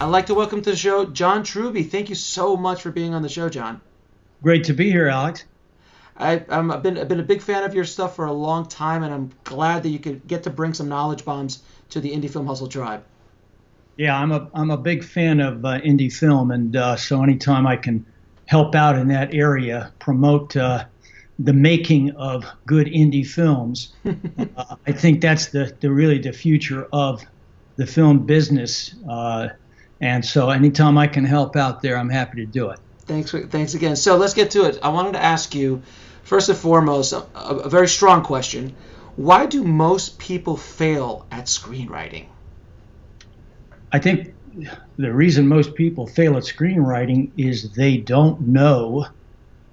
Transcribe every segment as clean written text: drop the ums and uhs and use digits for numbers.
I'd like to welcome to the show John Truby. Thank you so much for being on the show, John. Great to be here, Alex. I've been a big fan of your stuff for a long time, and I'm glad that you could get to bring some knowledge bombs to the Indie Film Hustle tribe. Yeah, I'm a big fan of indie film, and so anytime I can help out in that area, promote the making of good indie films, I think that's really the future of the film business. And so anytime I can help out there, I'm happy to do it. Thanks again. So let's get to it. I wanted to ask you, first and foremost, a very strong question. Why do most people fail at screenwriting? I think the reason most people fail at screenwriting is they don't know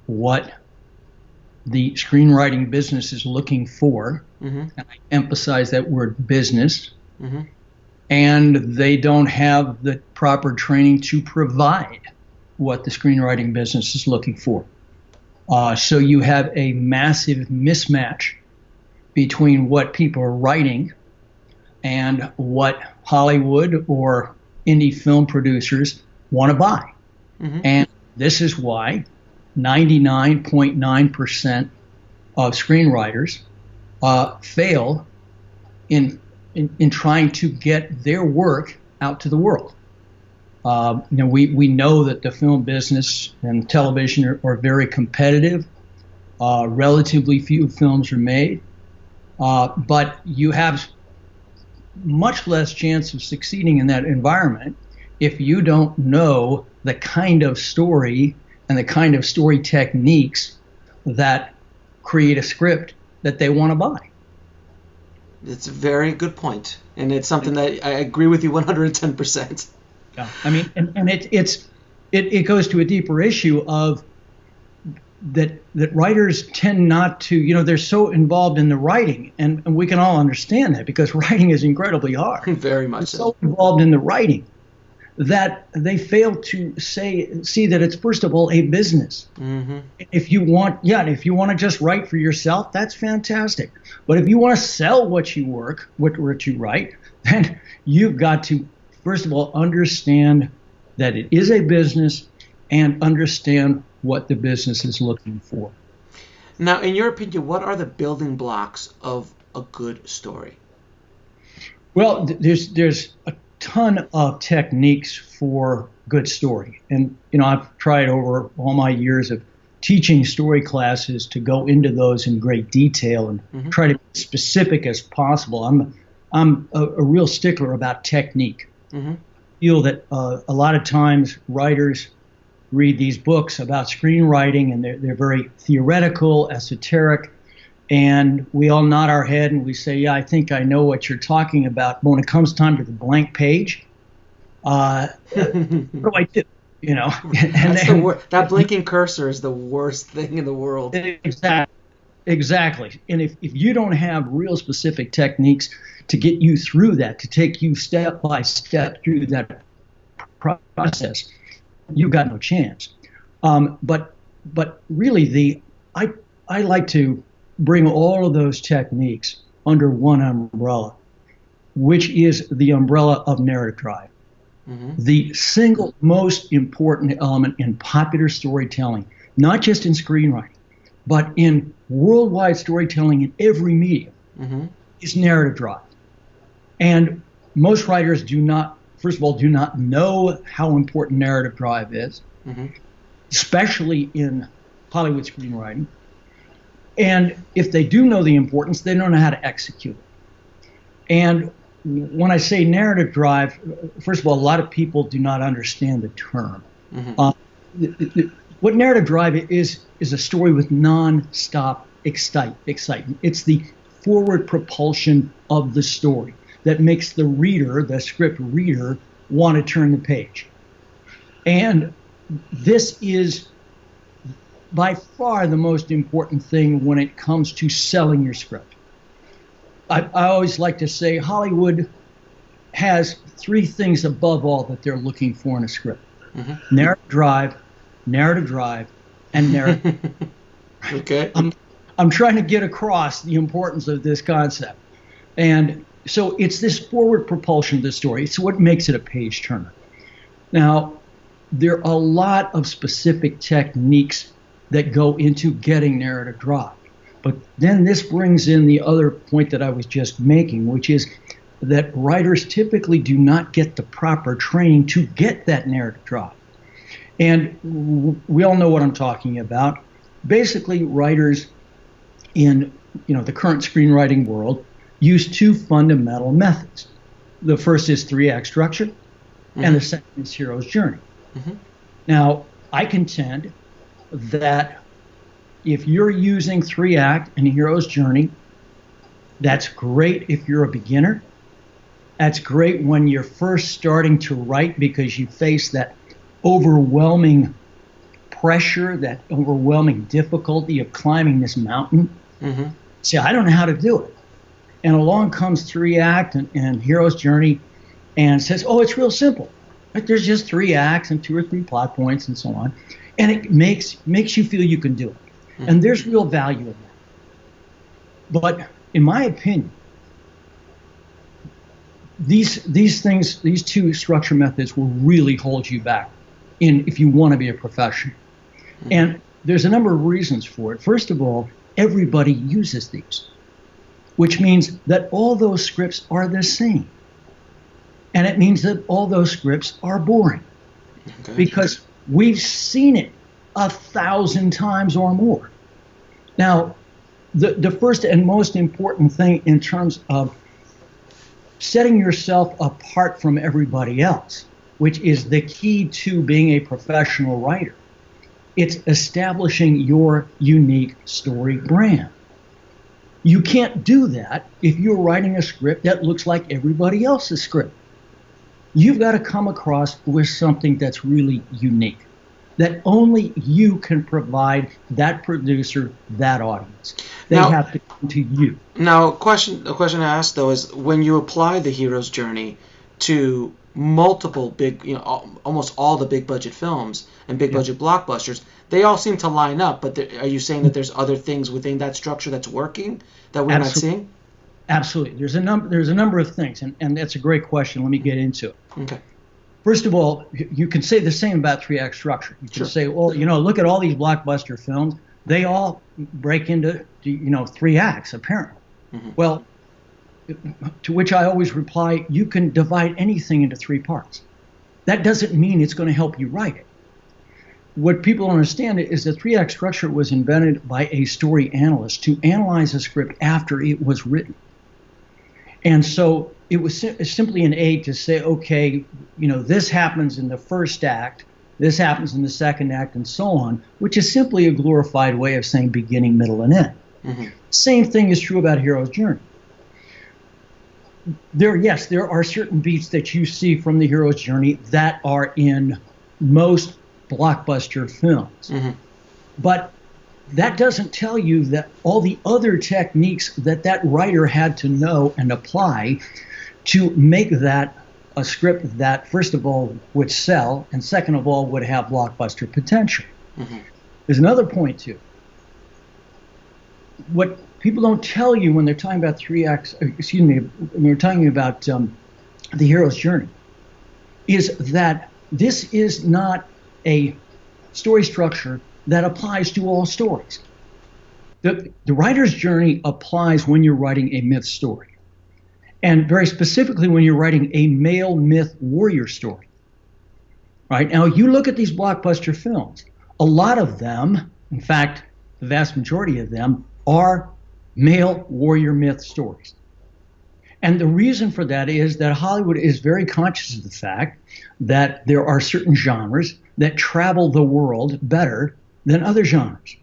what the screenwriting business is looking for. Mm-hmm. And I emphasize that word business. Mm-hmm. And they don't have the proper training to provide what the screenwriting business is looking for. So you have a massive mismatch between what people are writing and what Hollywood or indie film producers want to buy. Mm-hmm. And this is why 99.9% of screenwriters fail in trying to get their work out to the world. We know that the film business and television are very competitive. Relatively few films are made, but you have much less chance of succeeding in that environment if you don't know the kind of story and the kind of story techniques that create a script that they want to buy. It's a very good point, and it's something that I agree with you 110%. Yeah, I mean, and it goes to a deeper issue of that writers tend not to, they're so involved in the writing, and we can all understand that because writing is incredibly hard. Very much so involved in the writing that they fail to see that it's first of all a business. Mm-hmm. If you want to just write for yourself, that's fantastic. But if you want to sell what you write, then you've got to first of all understand that it is a business and understand what the business is looking for. Now, in your opinion, what are the building blocks of a good story? Well, there's a ton of techniques for good story. And, I've tried over all my years of teaching story classes to go into those in great detail and mm-hmm. try to be as specific as possible. I'm a real stickler about technique. Mm-hmm. I feel that a lot of times writers read these books about screenwriting and they're very theoretical, esoteric, and we all nod our head and we say, yeah, I think I know what you're talking about. But when it comes time to the blank page, what do I do? That blinking cursor is the worst thing in the world. Exactly. And if you don't have real specific techniques to get you through that, to take you step by step through that process, you've got no chance. But really, I like to bring all of those techniques under one umbrella, which is the umbrella of narrative drive. Mm-hmm. The single most important element in popular storytelling, not just in screenwriting, but in worldwide storytelling in every medium, mm-hmm. is narrative drive. And most writers do not know how important narrative drive is, mm-hmm. especially in Hollywood screenwriting. And if they do know the importance, they don't know how to execute it. And when I say narrative drive, first of all, a lot of people do not understand the term. Mm-hmm. What narrative drive is a story with non-stop excitement. It's the forward propulsion of the story that makes the reader, the script reader, want to turn the page. And this is by far the most important thing when it comes to selling your script. I always like to say Hollywood has three things above all that they're looking for in a script. Mm-hmm. Narrative drive, and narrative. Okay. I'm trying to get across the importance of this concept. And so it's this forward propulsion of the story. It's what makes it a page turner. Now, there are a lot of specific techniques that go into getting narrative drive. But then this brings in the other point that I was just making, which is that writers typically do not get the proper training to get that narrative drive. And we all know what I'm talking about. Basically, writers in the current screenwriting world use two fundamental methods. The first is 3-act structure, and the second is hero's journey. Now, I contend that if you're using 3-act and hero's journey, that's great if you're a beginner. That's great when you're first starting to write because you face that overwhelming pressure, that overwhelming difficulty of climbing this mountain. See, I don't know how to do it. And along comes 3-act and hero's journey and says, oh, it's real simple. Like, there's just 3 acts and 2 or 3 plot points and so on. And it makes you feel you can do it. And there's real value in that. But in my opinion, these things, these two structure methods will really hold you back if you want to be a professional. And there's a number of reasons for it. First of all, everybody uses these, which means that all those scripts are the same. And it means that all those scripts are boring. Because we've seen it 1,000 times or more. Now, the first and most important thing in terms of setting yourself apart from everybody else, which is the key to being a professional writer, it's establishing your unique story brand. You can't do that if you're writing a script that looks like everybody else's script. You've got to come across with something that's really unique, that only you can provide that producer, that audience. They have to come to you. Now, the question I asked, though, is when you apply the hero's journey to multiple big, almost all the big budget films and big budget blockbusters, they all seem to line up. But are you saying that there's other things within that structure that's working that we're not seeing? Absolutely. There's a number of things, and that's a great question. Let me get into it. Okay. First of all, you can say the same about 3-act structure. You can say, well, look at all these blockbuster films. They all break into 3 acts, apparently. Well, to which I always reply, you can divide anything into 3 parts. That doesn't mean it's going to help you write it. What people don't understand is that 3-act structure was invented by a story analyst to analyze a script after it was written. And so it was simply an aid to say, okay, this happens in the first act, this happens in the second act, and so on, which is simply a glorified way of saying beginning, middle, and end. Same thing is true about hero's journey. There are certain beats that you see from the hero's journey that are in most blockbuster films. But that doesn't tell you that all the other techniques that writer had to know and apply to make that a script that, first of all, would sell, and second of all, would have blockbuster potential. There's another point, too. What people don't tell you when they're talking about 3 acts, when they're talking about the hero's journey, is that this is not a story structure that applies to all stories. The writer's journey applies when you're writing a myth story. And very specifically when you're writing a male myth warrior story. Right? Now, you look at these blockbuster films, a lot of them, in fact, the vast majority of them, are male warrior myth stories. And the reason for that is that Hollywood is very conscious of the fact that there are certain genres that travel the world better than other genres.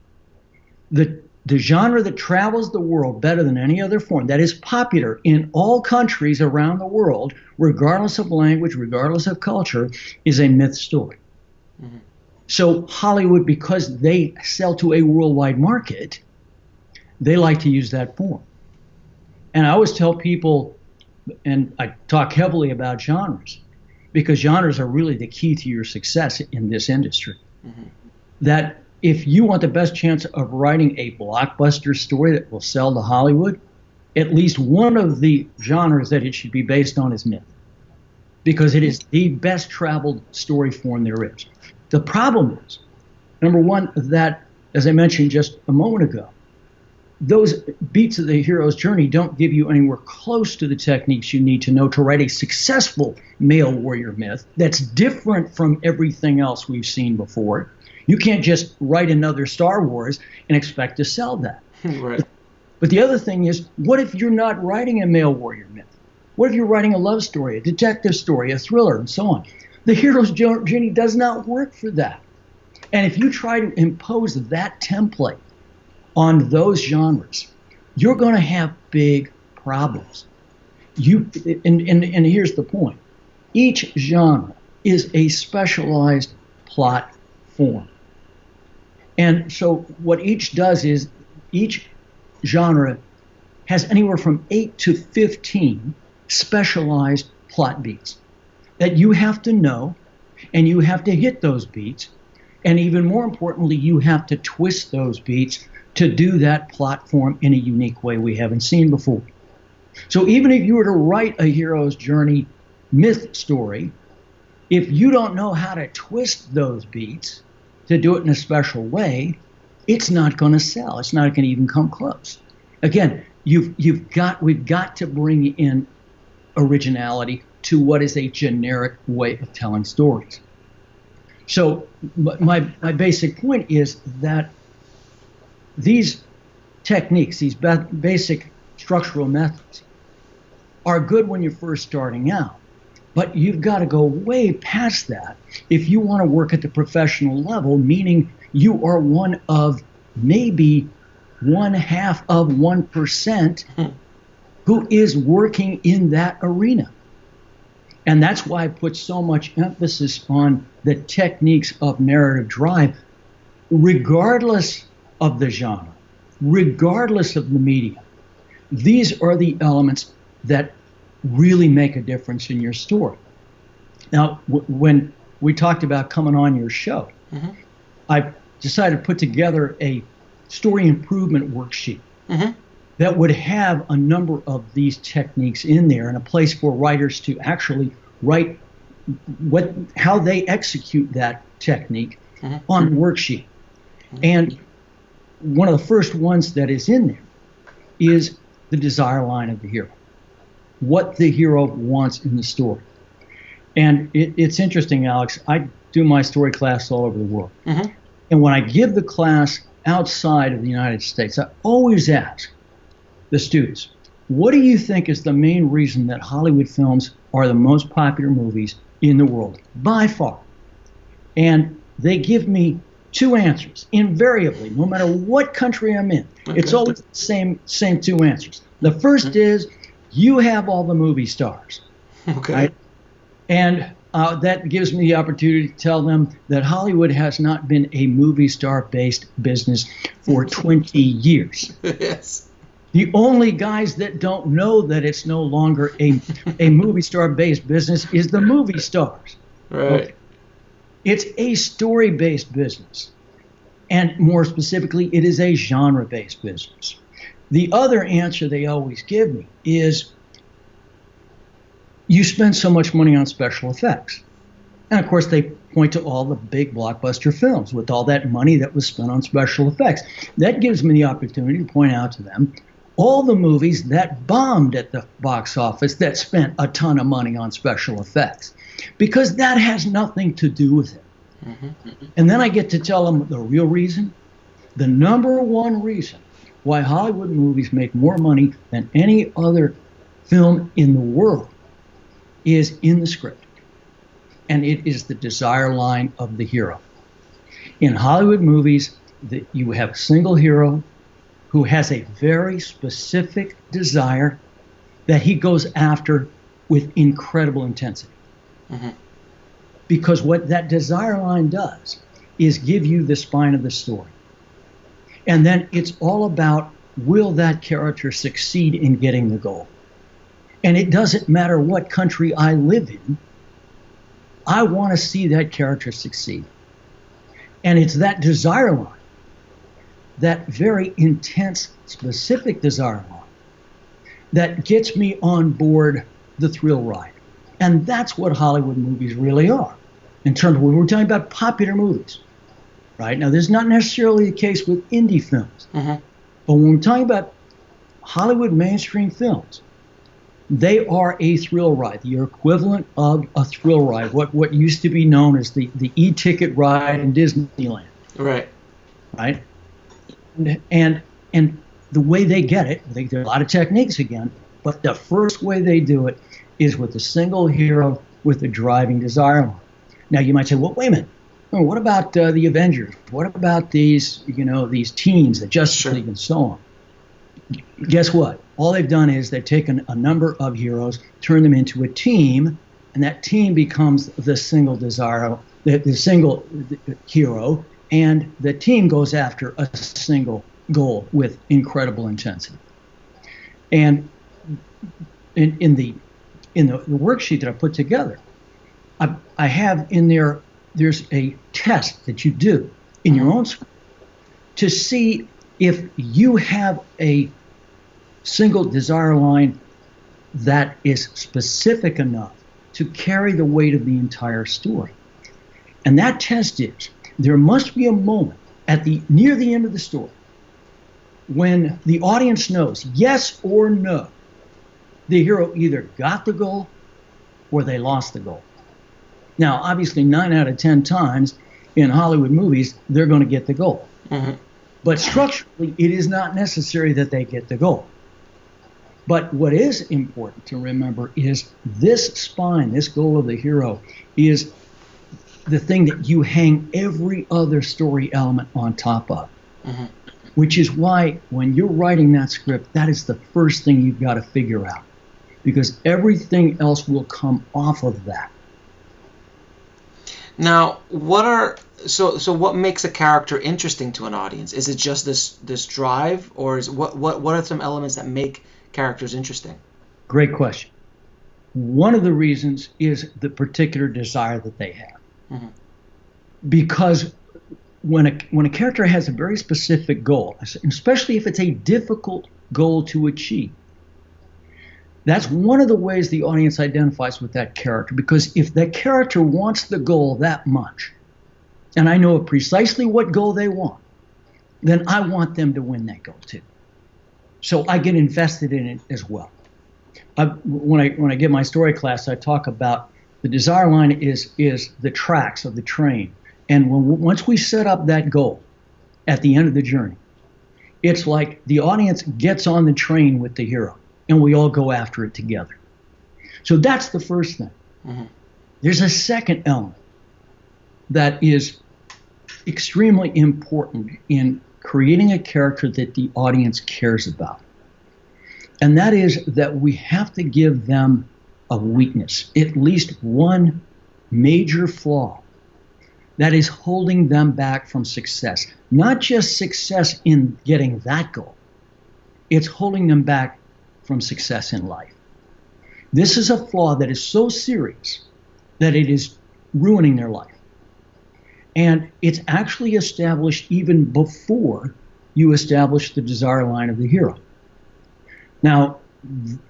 The genre that travels the world better than any other form, that is popular in all countries around the world, regardless of language, regardless of culture, is a myth story. So Hollywood, because they sell to a worldwide market, they like to use that form. And I always tell people, and I talk heavily about genres, because genres are really the key to your success in this industry, that if you want the best chance of writing a blockbuster story that will sell to Hollywood, at least one of the genres that it should be based on is myth. because it is the best traveled story form there is. The problem is, number one, that, as I mentioned just a moment ago, those beats of the hero's journey don't give you anywhere close to the techniques you need to know to write a successful male warrior myth that's different from everything else we've seen before. You can't just write another Star Wars and expect to sell that. Right. But the other thing is, what if you're not writing a male warrior myth? What if you're writing a love story, a detective story, a thriller, and so on? The hero's journey does not work for that. And if you try to impose that template on those genres, you're going to have big problems. And here's the point. Each genre is a specialized plot form. And so what each does is each genre has anywhere from 8 to 15 specialized plot beats that you have to know, and you have to hit those beats. And even more importantly, you have to twist those beats to do that plot form in a unique way we haven't seen before. So even if you were to write a hero's journey myth story, if you don't know how to twist those beats to do it in a special way, it's not going to sell. It's not going to even come close. Again, we've got to bring in originality to what is a generic way of telling stories. So my basic point is that these techniques, these basic structural methods, are good when you're first starting out. But you've got to go way past that if you want to work at the professional level, meaning you are one of maybe 0.5% who is working in that arena. And that's why I put so much emphasis on the techniques of narrative drive, regardless of the genre, regardless of the medium. These are the elements that really make a difference in your story. Now, when we talked about coming on your show, I decided to put together a story improvement worksheet that would have a number of these techniques in there, and a place for writers to actually write how they execute that technique on the worksheet. And one of the first ones that is in there is the desire line of the hero, what the hero wants in the story. And it's interesting, Alex. I do my story class all over the world. And when I give the class outside of the United States, I always ask the students, what do you think is the main reason that Hollywood films are the most popular movies in the world, by far? And they give me two answers, invariably, no matter what country I'm in. It's always the same two answers. The first is, you have all the movie stars. Right? And that gives me the opportunity to tell them that Hollywood has not been a movie star-based business for 20 years. Yes. The only guys that don't know that it's no longer a movie star-based business is the movie stars. Right. Okay? It's a story-based business. And more specifically, it is a genre-based business. The other answer they always give me is, you spend so much money on special effects. And of course, they point to all the big blockbuster films with all that money that was spent on special effects. That gives me the opportunity to point out to them all the movies that bombed at the box office that spent a ton of money on special effects, because that has nothing to do with it. And then I get to tell them the real reason, the number one reason why Hollywood movies make more money than any other film in the world is in the script. And it is the desire line of the hero. In Hollywood movies, you have a single hero who has a very specific desire that he goes after with incredible intensity. Because what that desire line does is give you the spine of the story. And then it's all about, will that character succeed in getting the goal? And it doesn't matter what country I live in, I want to see that character succeed. And it's that desire line, that very intense, specific desire line, that gets me on board the thrill ride. And that's what Hollywood movies really are. In terms of when we're talking about popular movies, right? Now, this is not necessarily the case with indie films. Mm-hmm. But when we're talking about Hollywood mainstream films, they are a thrill ride, the equivalent of a thrill ride, what used to be known as the e-ticket ride in Disneyland. Right. Right? And the way they get it, I think there are a lot of techniques again, but the first way they do it is with a single hero with a driving desire line. Now, you might say, well, wait a minute. Oh, what about the Avengers? What about these teams, the Justice League, and so on? Guess what? All they've done is they've taken a number of heroes, turned them into a team, and that team becomes the single desire, the single hero, and the team goes after a single goal with incredible intensity. And in the worksheet that I put together, I have in there, there's a test that you do in your own script to see if you have a single desire line that is specific enough to carry the weight of the entire story. And that test is, there must be a moment near the end of the story when the audience knows, yes or no, the hero either got the goal or they lost the goal. Now, obviously, 9 out of 10 times in Hollywood movies, they're going to get the goal. Mm-hmm. But structurally, it is not necessary that they get the goal. But what is important to remember is this spine, this goal of the hero, is the thing that you hang every other story element on top of. Mm-hmm. Which is why when you're writing that script, that is the first thing you've got to figure out. Because everything else will come off of that. Now, what makes a character interesting to an audience? Is it just this drive, or is what are some elements that make characters interesting? Great question. One of the reasons is the particular desire that they have. Mm-hmm. Because when a character has a very specific goal, especially if it's a difficult goal to achieve, that's one of the ways the audience identifies with that character. Because if that character wants the goal that much, and I know precisely what goal they want, then I want them to win that goal too. So I get invested in it as well. When I give my story class, I talk about the desire line is the tracks of the train. And once we set up that goal at the end of the journey, it's like the audience gets on the train with the hero, and we all go after it together. So that's the first thing. Mm-hmm. There's a second element that is extremely important in creating a character that the audience cares about. And that is that we have to give them a weakness, at least one major flaw that is holding them back from success. Not just success in getting that goal. It's holding them back from success in life. This is a flaw that is so serious that it is ruining their life. And it's actually established even before you establish the desire line of the hero. Now,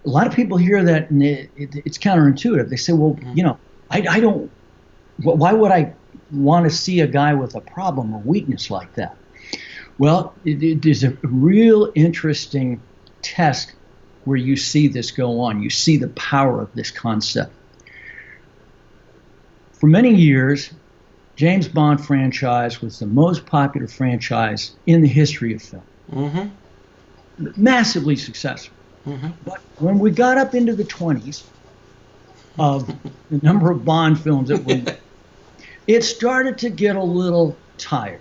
a lot of people hear that and it's counterintuitive. They say, well, I don't, why would I want to see a guy with a problem or weakness like that? Well, it is a real interesting test where you see this go on. You see the power of this concept. For many years, James Bond franchise was the most popular franchise in the history of film. Mm-hmm. Massively successful. Mm-hmm. But when we got up into the 20s of the number of Bond films that were, it started to get a little tired,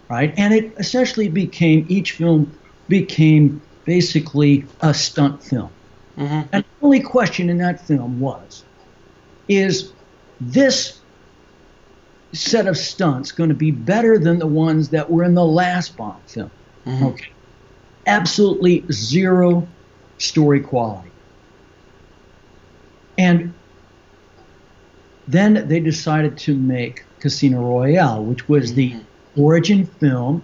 right? And it essentially each film became basically a stunt film. Mm-hmm. And the only question in that film is this set of stunts going to be better than the ones that were in the last Bond film? Mm-hmm. Okay. Absolutely zero story quality. And then they decided to make Casino Royale, which was the origin film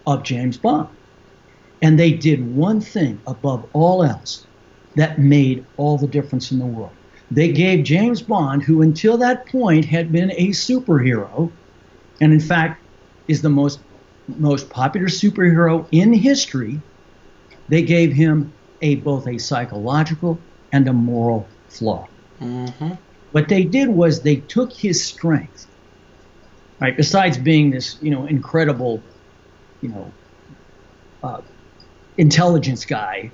of James Bond. And they did one thing above all else that made all the difference in the world. they gave James Bond, who until that point had been a superhero, and in fact is the most popular superhero in history, they gave him both a psychological and a moral flaw. Mm-hmm. What they did was they took his strength, right? Besides being this, incredible, intelligence guy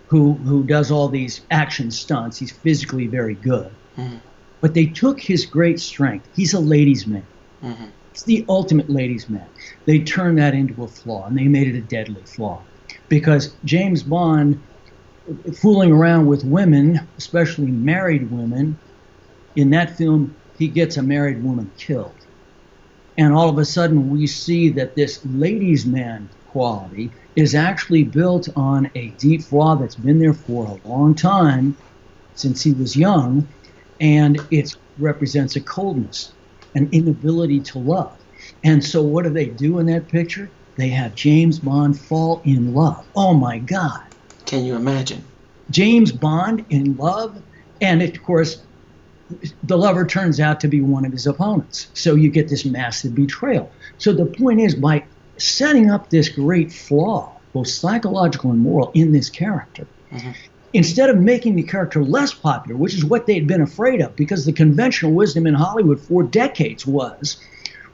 who does all these action stunts. He's physically very good. Mm-hmm. But they took his great strength. He's a ladies' man. Mm-hmm. It's the ultimate ladies' man. They turned that into a flaw, and they made it a deadly flaw. Because James Bond, fooling around with women, especially married women, in that film, he gets a married woman killed. And all of a sudden, we see that this ladies' man quality is actually built on a deep flaw that's been there for a long time, since he was young, and it represents a coldness, an inability to love. And so what do they do in that picture? They have James Bond fall in love. Oh my God. Can you imagine? James Bond in love, and of course, the lover turns out to be one of his opponents. So you get this massive betrayal. So the point is, by setting up this great flaw, both psychological and moral, in this character, mm-hmm. instead of making the character less popular, which is what they'd been afraid of, because the conventional wisdom in Hollywood for decades was,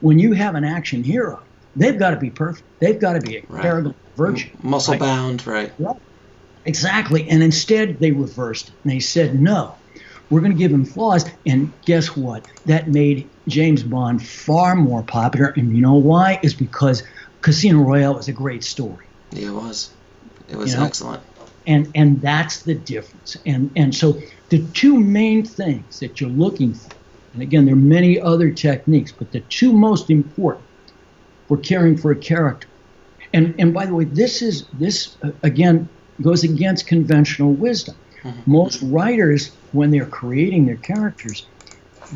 when you have an action hero, they've got to be perfect. They've got to be a paragon of virtue. Muscle bound, right? Right. Exactly. And instead, they reversed it. And they said, no, we're going to give him flaws. And guess what? That made James Bond far more popular. And you know why? Is because Casino Royale was a great story. Yeah, it was. It was excellent. And that's the difference. And so the two main things that you're looking for, and again, there are many other techniques, but the two most important for caring for a character. And by the way, this again goes against conventional wisdom. Mm-hmm. Most writers, when they're creating their characters,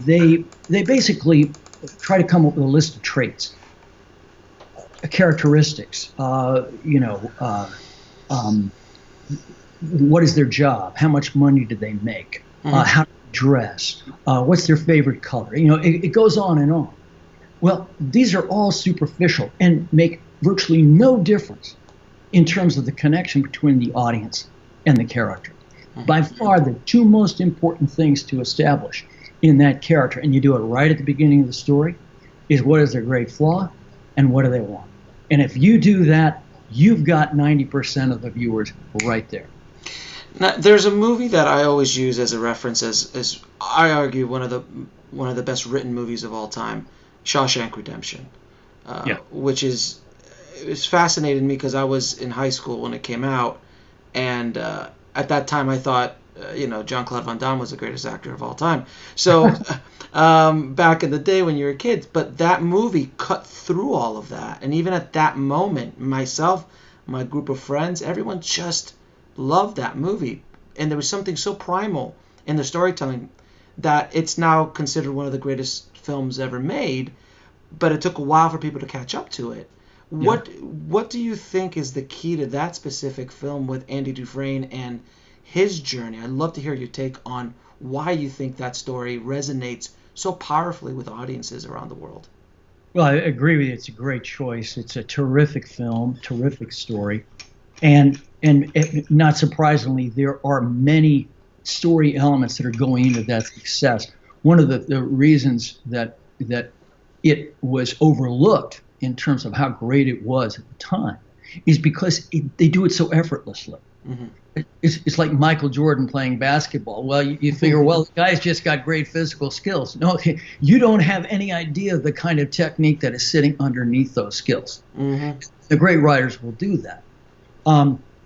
they basically try to come up with a list of traits, characteristics. What is their job? How much money do they make? Mm-hmm. How do they dress? What's their favorite color? It goes on and on. Well, these are all superficial and make virtually no difference in terms of the connection between the audience and the character. Mm-hmm. By far, the two most important things to establish in that character, and you do it right at the beginning of the story, is what is their great flaw and what do they want. And if you do that, you've got 90% of the viewers right there. Now, there's a movie that I always use as a reference, as I argue one of the best written movies of all time, Shawshank Redemption, which is fascinated me because I was in high school when it came out, and at that time I thought Jean-Claude Van Damme was the greatest actor of all time. So back in the day when you were kids, but that movie cut through all of that, and even at that moment, myself, my group of friends, everyone just loved that movie, and there was something so primal in the storytelling that it's now considered one of the greatest films ever made, but it took a while for people to catch up to it. Yeah. What do you think is the key to that specific film with Andy Dufresne and his journey? I'd love to hear your take on why you think that story resonates so powerfully with audiences around the world. Well, I agree with you. It's a great choice. It's a terrific film, terrific story. And not surprisingly, there are many story elements that are going into that success. One of the reasons that it was overlooked in terms of how great it was at the time is because they do it so effortlessly. Mm-hmm. It's like Michael Jordan playing basketball. Well, you figure, well, the guy's just got great physical skills. No, you don't have any idea of the kind of technique that is sitting underneath those skills. Mm-hmm. The great writers will do that.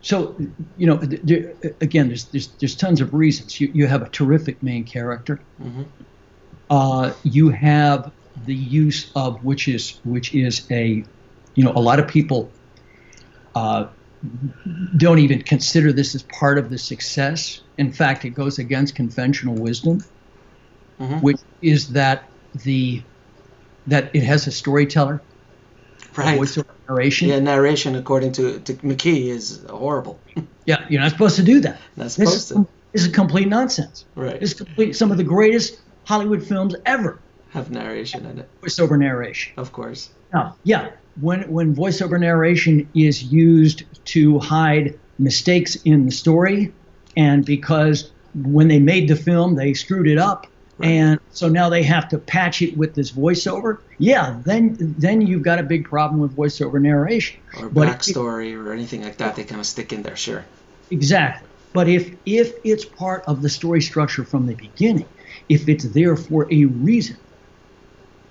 So, again, there's tons of reasons. You have a terrific main character. Mm-hmm. You have the use of which is a lot of people don't even consider this as part of the success. In fact, it goes against conventional wisdom, mm-hmm. which is that it has a storyteller. Right. Voice over narration. Yeah, narration, according to McKee, is horrible. Yeah, you're not supposed to do that. Not supposed to. This is complete nonsense. Right. This is complete. Some of the greatest Hollywood films ever have narration in it. Voiceover narration. Of course. Now, yeah, when voiceover narration is used to hide mistakes in the story, and because when they made the film they screwed it up, right, and so now they have to patch it with this voiceover, yeah, then you've got a big problem with voiceover narration. Or backstory or anything like that they kind of stick in there, sure. Exactly. But if it's part of the story structure from the beginning, if it's there for a reason,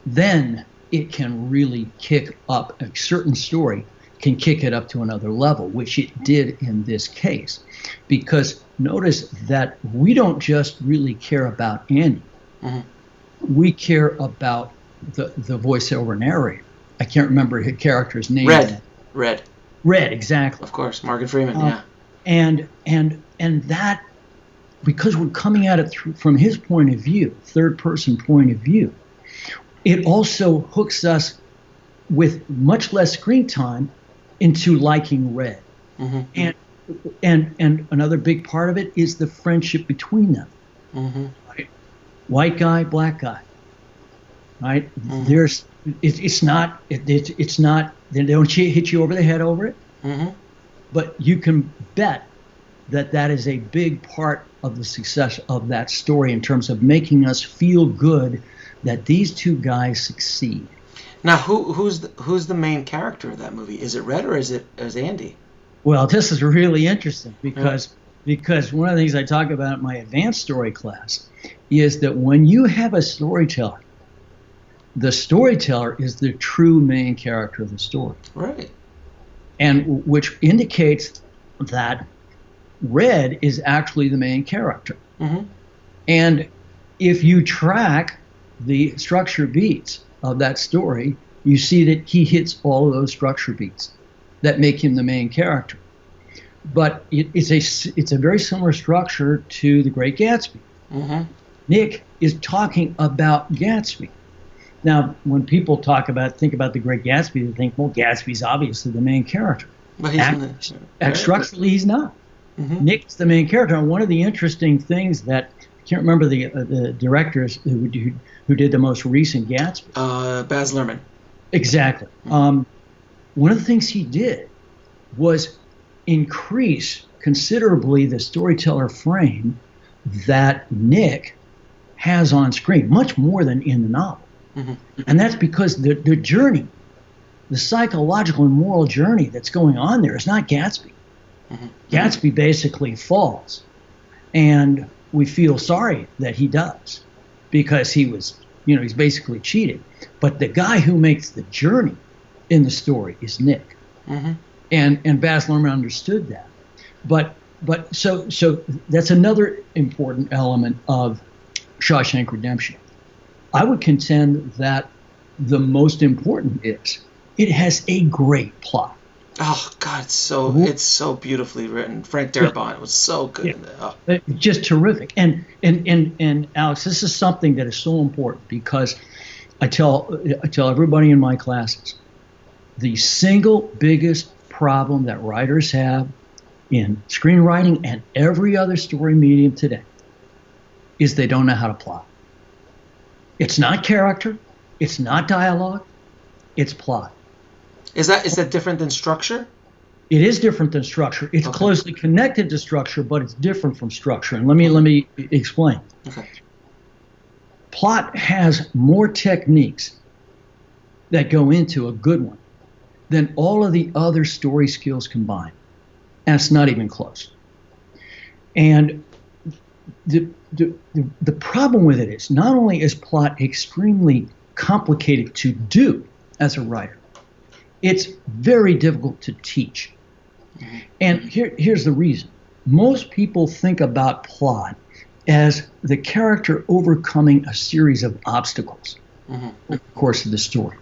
then it can really kick up. A certain story can kick it up to another level, which it did in this case. Because notice that we don't just really care about Andy. Mm-hmm. We care about the voiceover narrator. I can't remember his character's name. Red, exactly. Of course, Morgan Freeman, yeah. And that, because we're coming at it from his point of view, third-person point of view, it also hooks us with much less screen time into liking Red. Mm-hmm. And another big part of it is the friendship between them. Mm-hmm. Right? White guy, black guy. Right? Mm-hmm. It's not they don't hit you over the head over it. Mm-hmm. But you can bet that is a big part of the success of that story in terms of making us feel good that these two guys succeed. Now, who's the main character of that movie? Is it Red or is it Andy? Well, this is really interesting because one of the things I talk about in my advanced story class is that when you have a storyteller, the storyteller is the true main character of the story. Right. And which indicates that Red is actually the main character. Mm-hmm. And if you track the structure beats of that story, you see that he hits all of those structure beats that make him the main character. But it's a very similar structure to The Great Gatsby. Mm-hmm. Nick is talking about Gatsby. Now, when people think about The Great Gatsby, they think, well, Gatsby's obviously the main character. But structurally, he's not. Mm-hmm. Nick's the main character. And one of the interesting things that I can't remember the directors who did the most recent Gatsby. Baz Luhrmann. Exactly. Mm-hmm. One of the things he did was increase considerably the storyteller frame that Nick has on screen, much more than in the novel. Mm-hmm. And that's because the journey, the psychological and moral journey that's going on there is not Gatsby. Mm-hmm. Gatsby basically falls, and we feel sorry that he does because he's basically cheated. But the guy who makes the journey in the story is Nick. Mm-hmm. And Baz Luhrmann understood that. But so that's another important element of Shawshank Redemption. I would contend that the most important is it has a great plot. Oh God, it's so beautifully written. Frank Darabont was so good in that. Oh. Just terrific. And Alex, this is something that is so important because I tell everybody in my classes, the single biggest problem that writers have in screenwriting and every other story medium today is they don't know how to plot. It's not character, it's not dialogue, it's plot. Is that different than structure? It is different than structure. It's closely connected to structure, but it's different from structure. And let me explain. Okay. Plot has more techniques that go into a good one than all of the other story skills combined. And it's not even close. And the problem with it is not only is plot extremely complicated to do as a writer, it's very difficult to teach. Mm-hmm. And here's the reason. Most people think about plot as the character overcoming a series of obstacles over the course of the story.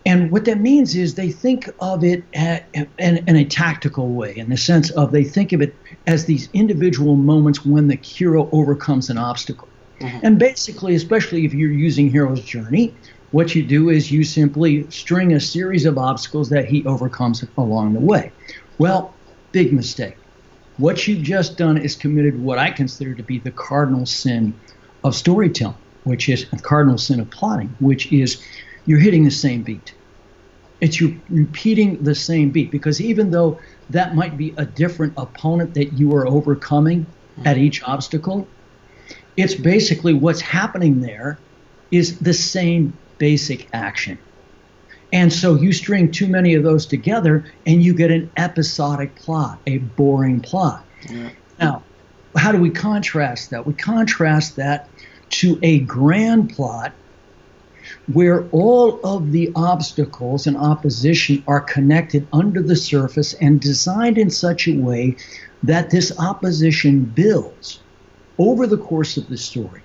And what that means is they think of it in a tactical way, in the sense of they think of it as these individual moments when the hero overcomes an obstacle. Mm-hmm. And basically, especially if you're using Hero's Journey, what you do is you simply string a series of obstacles that he overcomes along the way. Well, big mistake. what you've just done is committed what I consider to be the cardinal sin of storytelling, which is the cardinal sin of plotting, which is you're hitting the same beat. It's you repeating the same beat, because even though that might be a different opponent that you are overcoming at each obstacle, it's basically what's happening there is the same basic action. And so you string too many of those together and you get an episodic plot, a boring plot. Yeah. Now, how do we contrast that? We contrast that to a grand plot where all of the obstacles and opposition are connected under the surface and designed in such a way that this opposition builds over the course of the story.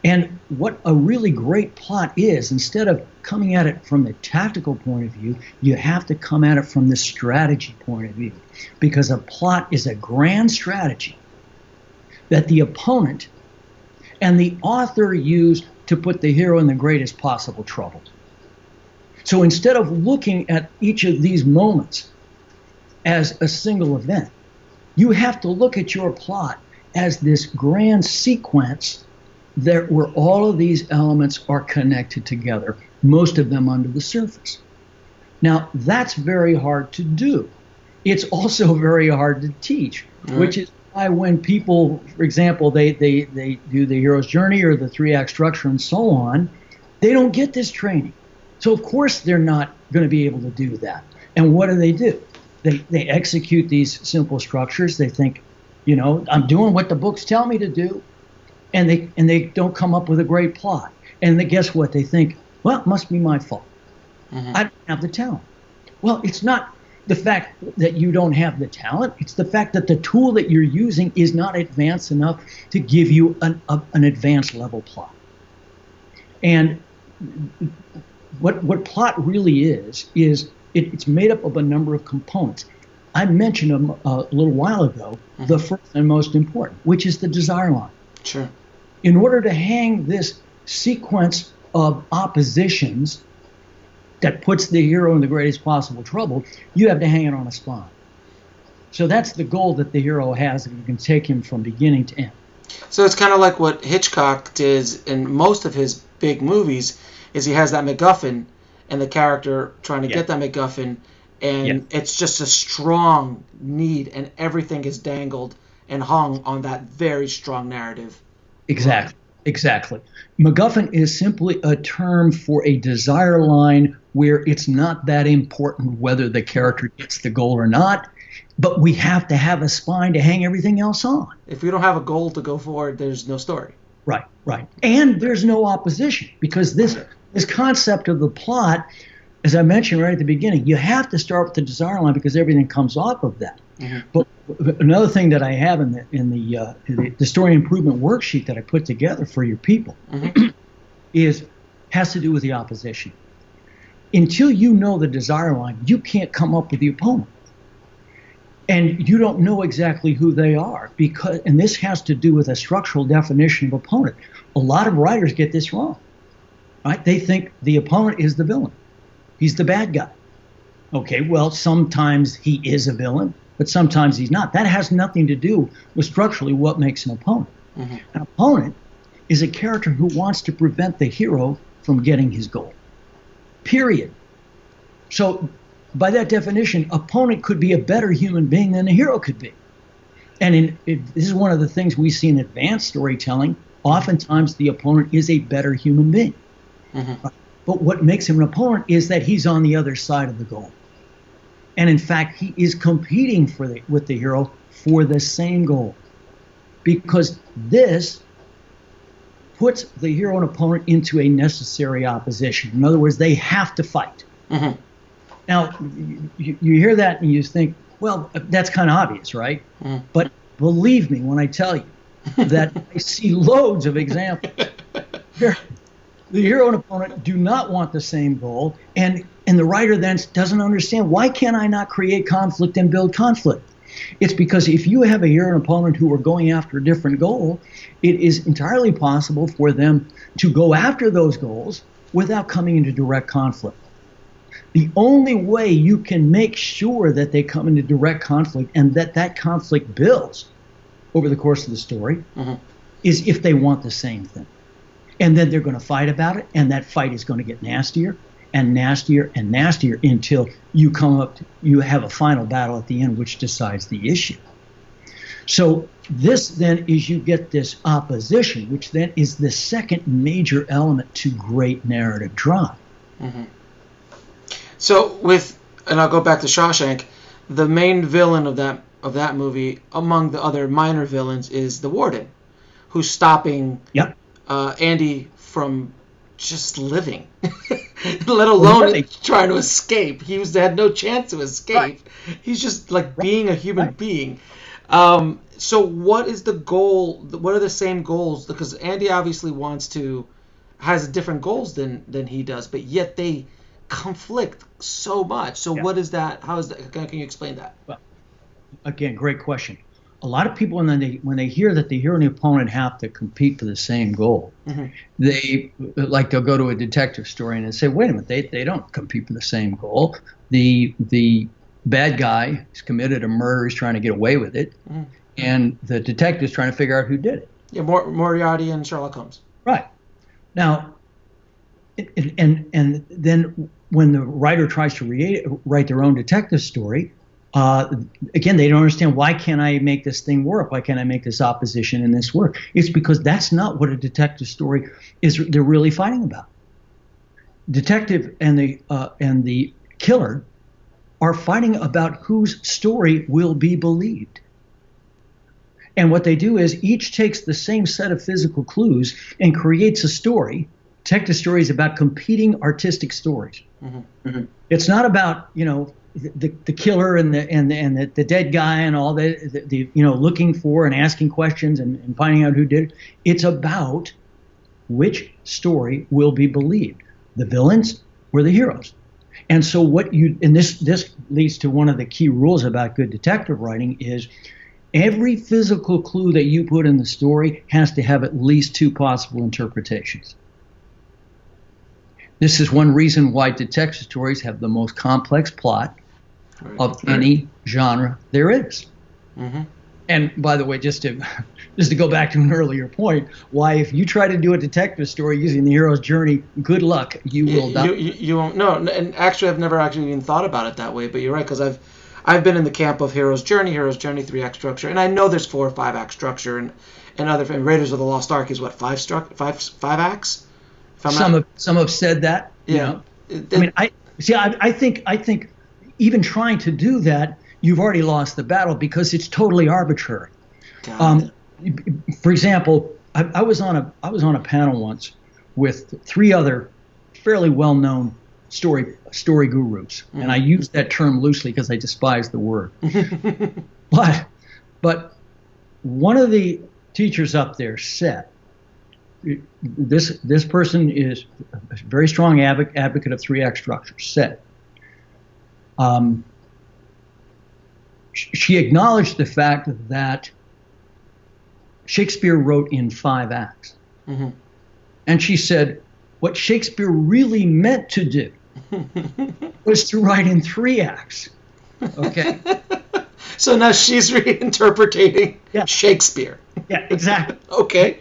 And what a really great plot is, instead of coming at it from the tactical point of view, you have to come at it from the strategy point of view. Because a plot is a grand strategy that the opponent and the author use to put the hero in the greatest possible trouble. So instead of looking at each of these moments as a single event, you have to look at your plot as this grand sequence that where all of these elements are connected together, most of them under the surface. Now, that's very hard to do. It's also very hard to teach, which is why when people, for example, they do the hero's journey or the 3-act structure and so on, they don't get this training. So, of course, they're not going to be able to do that. And what do? They execute these simple structures. They think, I'm doing what the books tell me to do. And they don't come up with a great plot. And guess what? They think, well, it must be my fault. I don't have the talent. Well, it's not the fact that you don't have the talent. It's the fact that the tool that you're using is not advanced enough to give you an advanced level plot. And what plot really is it's made up of a number of components. I mentioned a little while ago the first and most important, which is the desire line. Sure. In order to hang this sequence of oppositions that puts the hero in the greatest possible trouble, you have to hang it on a spine. So that's the goal that the hero has, if you can take him from beginning to end. So it's kind of like what Hitchcock did in most of his big movies, is he has that Macguffin and the character trying to get that Macguffin, and it's just a strong need, and everything is dangled and hung on that very strong narrative. Exactly. MacGuffin is simply a term for a desire line where it's not that important whether the character gets the goal or not, but we have to have a spine to hang everything else on. If we don't have a goal to go forward, there's no story. Right. And there's no opposition, because this concept of the plot, as I mentioned right at the beginning, you have to start with the desire line because everything comes off of that. But another thing that I have in the story improvement worksheet that I put together for your people has to do with the opposition. Until you know the desire line, you can't come up with the opponent. And you don't know exactly who they are, and this has to do with a structural definition of opponent. A lot of writers get this wrong. Right? They think the opponent is the villain. He's the bad guy. Okay, well, sometimes he is a villain, but sometimes he's not. That has nothing to do with structurally what makes an opponent. An opponent is a character who wants to prevent the hero from getting his goal. Period. So by that definition, opponent could be a better human being than the hero could be. And this is one of the things we see in advanced storytelling. Oftentimes the opponent is a better human being. But what makes him an opponent is that he's on the other side of the goal. And in fact, he is competing with the hero for the same goal. Because this puts the hero and opponent into a necessary opposition. In other words, they have to fight. Now, you hear that and you think, well, that's kind of obvious, right? But believe me when I tell you that I see loads of examples. The hero and opponent do not want the same goal, and the writer then doesn't understand, why can't I not create conflict and build conflict? It's because if you have a hero and opponent who are going after a different goal, it is entirely possible for them to go after those goals without coming into direct conflict. The only way you can make sure that they come into direct conflict and that conflict builds over the course of the story is if they want the same thing. And then they're going to fight about it, and that fight is going to get nastier and nastier and nastier until you have a final battle at the end which decides the issue. So this then is you get this opposition, which then is the second major element to great narrative drama. So and I'll go back to Shawshank, the main villain of that movie, among the other minor villains, is the warden, who's stopping Andy from just living, let alone trying to escape. He had no chance to escape. Right. He's just like being a human being. So what is the goal? What are the same goals? Because Andy obviously has different goals than he does, but yet they conflict so much. So what is that? How is that? Can you explain that? Well, again, great question. A lot of people, when they hear that the hero and the opponent have to compete for the same goal, they'll go to a detective story and they say, wait a minute, they don't compete for the same goal. The bad guy has committed a murder, he's trying to get away with it, and the detective's trying to figure out who did it. Yeah, Moriarty and Sherlock Holmes. Right. Now, and then when the writer tries to write their own detective story, again, they don't understand, why can't I make this thing work? Why can't I make this opposition in this work? It's because that's not what a detective story is. They're really fighting about. Detective and the killer are fighting about whose story will be believed. And what they do is each takes the same set of physical clues and creates a story. Detective story is about competing artistic stories. It's not about, the killer and the dead guy and all the looking for and asking questions and finding out who did it. It's about which story will be believed, the villains or the heroes. And so this leads to one of the key rules about good detective writing is every physical clue that you put in the story has to have at least two possible interpretations. This is one reason why detective stories have the most complex plot of any genre there is. And by the way, just to go back to an earlier point, why if you try to do a detective story using the hero's journey, good luck, you will die. You won't. No, and actually, I've never actually even thought about it that way. But you're right, because I've been in the camp of hero's journey, 3-act structure, and I know there's 4 or 5-act structure, and Raiders of the Lost Ark is what, 5 acts? Some have said that. Yeah. I think even trying to do that, you've already lost the battle because it's totally arbitrary. For example, I was on a panel once with 3 other fairly well-known story gurus, and I use that term loosely because I despise the word. but one of the teachers up there said, this person is a very strong advocate of 3-act structure, said, she acknowledged the fact that Shakespeare wrote in 5 acts. And she said, what Shakespeare really meant to do was to write in 3 acts. Okay? So now she's reinterpreting Shakespeare. Yeah, exactly. Okay.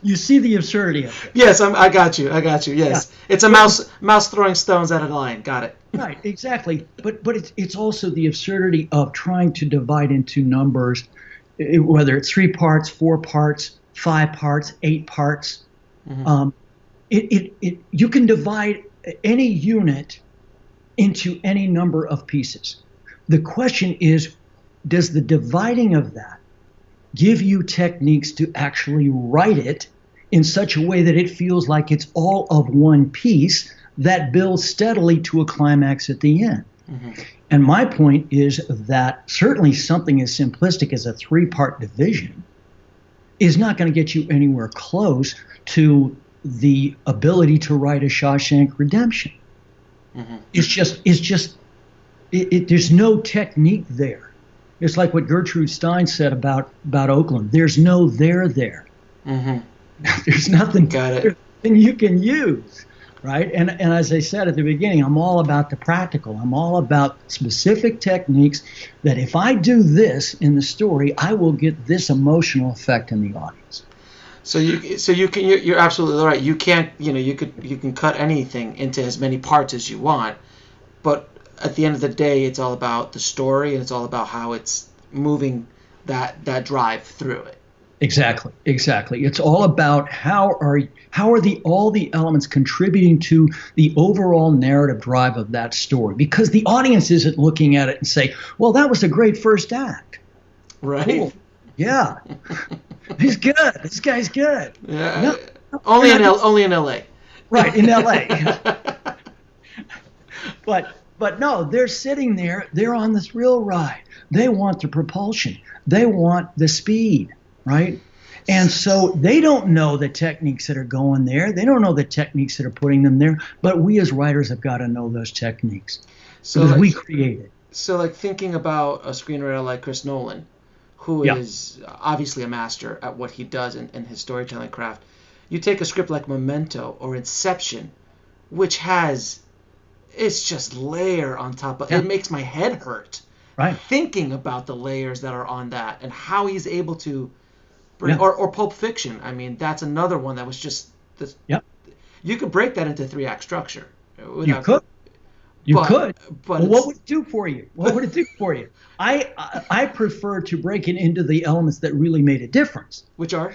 You see the absurdity of it. Yes, I got you. Yes, yeah. It's a mouse throwing stones at a lion. Got it. Right, exactly. But it's also the absurdity of trying to divide into numbers, whether it's 3 parts, 4 parts, 5 parts, 8 parts. You can divide any unit into any number of pieces. The question is, does the dividing of that give you techniques to actually write it in such a way that it feels like it's all of one piece that builds steadily to a climax at the end? And my point is that certainly something as simplistic as a 3-part division is not going to get you anywhere close to the ability to write a Shawshank Redemption. There's no technique there. It's like what Gertrude Stein said about Oakland. There's no there. There's nothing you can use. right? And as I said at the beginning, I'm all about the practical. I'm all about specific techniques that if I do this in the story, I will get this emotional effect in the audience. So you're absolutely right. You can't, you can cut anything into as many parts as you want, but at the end of the day, it's all about the story, and it's all about how it's moving that drive through it. Exactly. It's all about how are all the elements contributing to the overall narrative drive of that story, because the audience isn't looking at it and say, well, that was a great first act. Right. Cool. Yeah. He's good. This guy's good. Yeah. No, only in LA. Right, in LA. But no, they're sitting there. They're on the thrill ride. They want the propulsion. They want the speed, right? And so they don't know the techniques that are going there. They don't know the techniques that are putting them there. But we as writers have got to know those techniques because we create it. So like thinking about a screenwriter like Chris Nolan, who is obviously a master at what he does in his storytelling craft. You take a script like Memento or Inception, which it's just layer on top of it. Makes my head hurt. Right. Thinking about the layers that are on that and how he's able to bring, or Pulp Fiction. I mean, that's another one that was just this. Yep. You could break that into 3-act structure. You could. But what would it do for you? What would it do for you? I prefer to break it into the elements that really made a difference. Which are?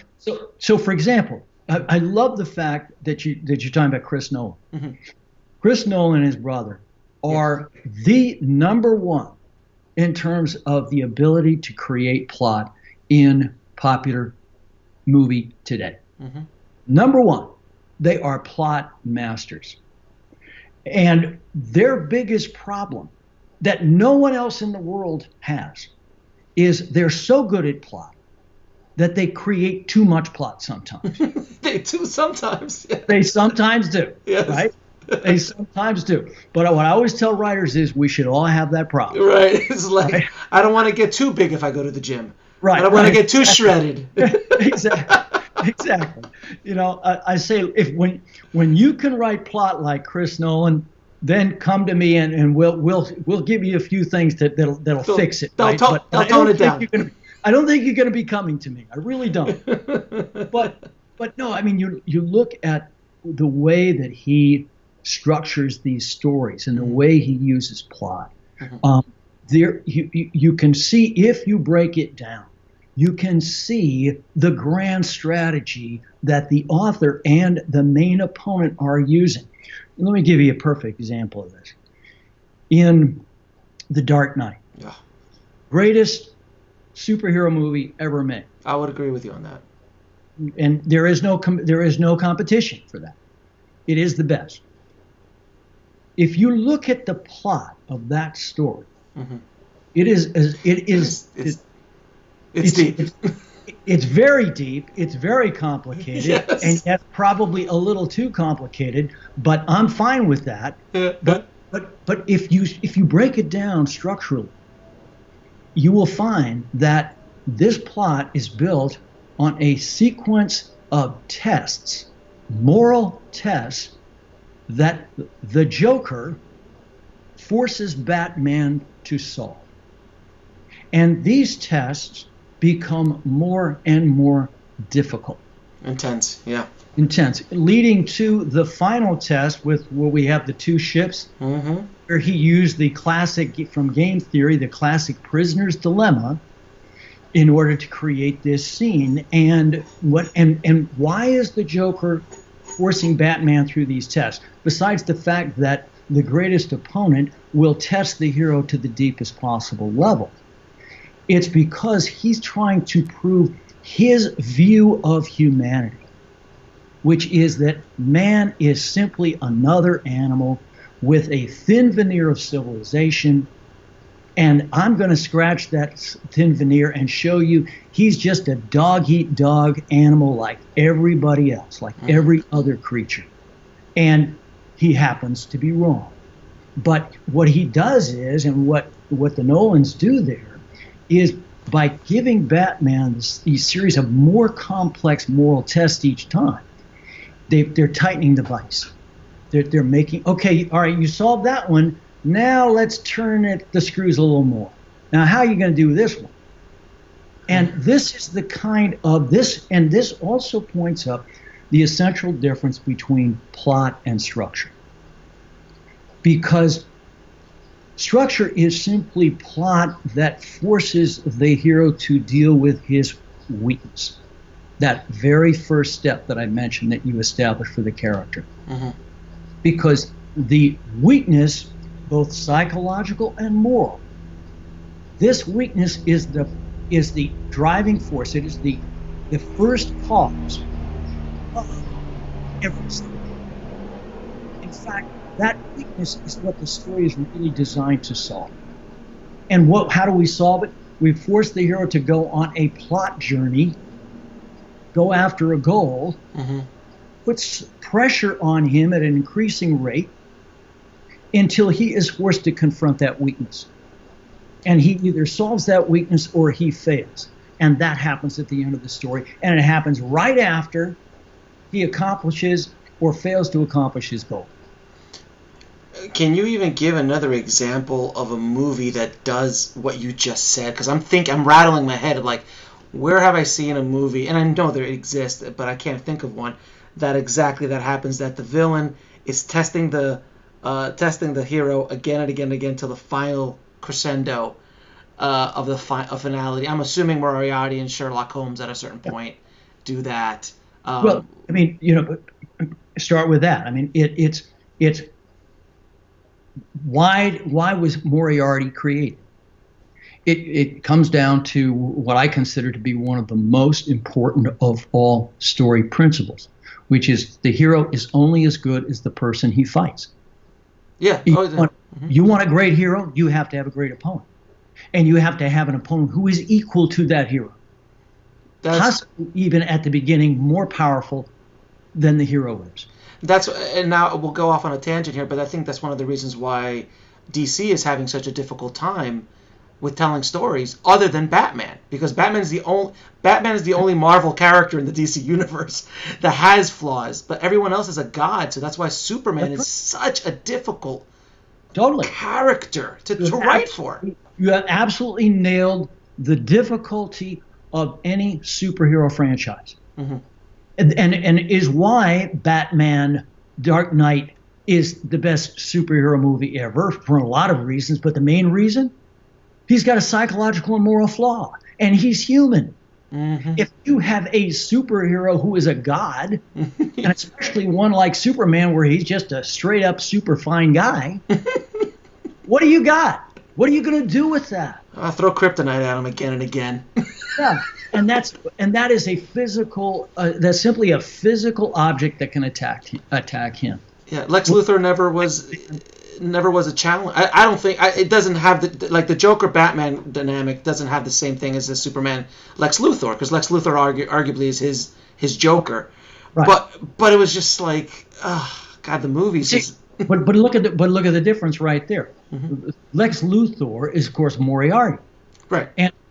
So for example, I love the fact that you're talking about Chris Nolan. Mm-hmm. Chris Nolan and his brother are the number one in terms of the ability to create plot in popular movie today. Mm-hmm. Number one, they are plot masters. And their biggest problem that no one else in the world has is they're so good at plot that they create too much plot sometimes. They do sometimes. Yeah. They sometimes do, yes. Right? They sometimes do. But what I always tell writers is we should all have that problem. Right. It's like, right? I don't want to get too big if I go to the gym. Right. I don't want to get too shredded. Exactly. I say when you can write plot like Chris Nolan, then come to me and we'll give you a few things that'll fix it. They'll tone it down. I don't think you're going to be coming to me. I really don't. But no, I mean you look at the way that he structures these stories and the way he uses plot. Mm-hmm. There you can see, if you break it down, you can see the grand strategy that the author and the main opponent are using. Let me give you a perfect example of this. In The Dark Knight, greatest superhero movie ever made. I would agree with you on that. And there is no competition for that. It is the best. If you look at the plot of that story, mm-hmm. It's deep. It's very deep. It's very complicated, yes. And that's probably a little too complicated. But I'm fine with that. Yeah. But if you break it down structurally, you will find that this plot is built on a sequence of tests, moral tests, that the Joker forces Batman to solve. And these tests become more and more difficult. Intense, leading to the final test where we have the two ships, mm-hmm. where he used the classic, from game theory, the classic prisoner's dilemma in order to create this scene. And why is the Joker forcing Batman through these tests? Besides the fact that the greatest opponent will test the hero to the deepest possible level. It's because he's trying to prove his view of humanity, which is that man is simply another animal with a thin veneer of civilization, and I'm going to scratch that thin veneer and show you he's just a dog-eat-dog animal like everybody else, like every other creature. And he happens to be wrong. But what he does is, and what the Nolans do there, is by giving Batman these series of more complex moral tests each time, they're tightening the vice. They're making, okay, all right, you solved that one. Now let's turn the screws a little more. Now, how are you going to do this one? And this is the kind of this, and this also points up the essential difference between plot and structure. Because structure is simply plot that forces the hero to deal with his weakness. That very first step that I mentioned that you establish for the character. Mm-hmm. Because the weakness, both psychological and moral, this weakness is the driving force. It is the first cause of everything. In fact, that weakness is what the story is really designed to solve. And how do we solve it? We force the hero to go on a plot journey, go after a goal, mm-hmm. puts pressure on him at an increasing rate until he is forced to confront that weakness. And he either solves that weakness or he fails. And that happens at the end of the story. And it happens right after he accomplishes or fails to accomplish his goal. Can you even give another example of a movie that does what you just said? Because I'm rattling my head of like, where have I seen a movie, and I know there exists, but I can't think of one, that happens, that the villain is testing the hero again and again and again till the final crescendo of the finality. I'm assuming Moriarty and Sherlock Holmes at a certain point do that. Well, I mean, start with that. I mean, it's why was Moriarty created? It comes down to what I consider to be one of the most important of all story principles, which is the hero is only as good as the person he fights. Yeah. You want a great hero, you have to have a great opponent. And you have to have an opponent who is equal to that hero. Possibly even at the beginning more powerful than the hero is. And now we'll go off on a tangent here, but I think that's one of the reasons why DC is having such a difficult time with telling stories other than Batman, because Batman is the only Marvel character in the DC universe that has flaws, but everyone else is a god, so that's why Superman is such a difficult character to write for. You have absolutely nailed the difficulty of any superhero franchise. Mm-hmm. And is why Batman Dark Knight is the best superhero movie ever for a lot of reasons, but the main reason, he's got a psychological and moral flaw, and he's human. Mm-hmm. If you have a superhero who is a god, and especially one like Superman where he's just a straight up super fine guy, what do you got? What are you going to do with that? I'll throw kryptonite at him again and again. Yeah, and that is a physical. That's simply a physical object that can attack him. Yeah, Lex Luthor never was a challenge. I don't think it doesn't have the Joker Batman dynamic doesn't have the same thing as the Superman Lex Luthor, because Lex Luthor arguably is his Joker. Right. But it was just like, God, the movies. But look at the difference right there. Mm-hmm. Lex Luthor is of course Moriarty. Right.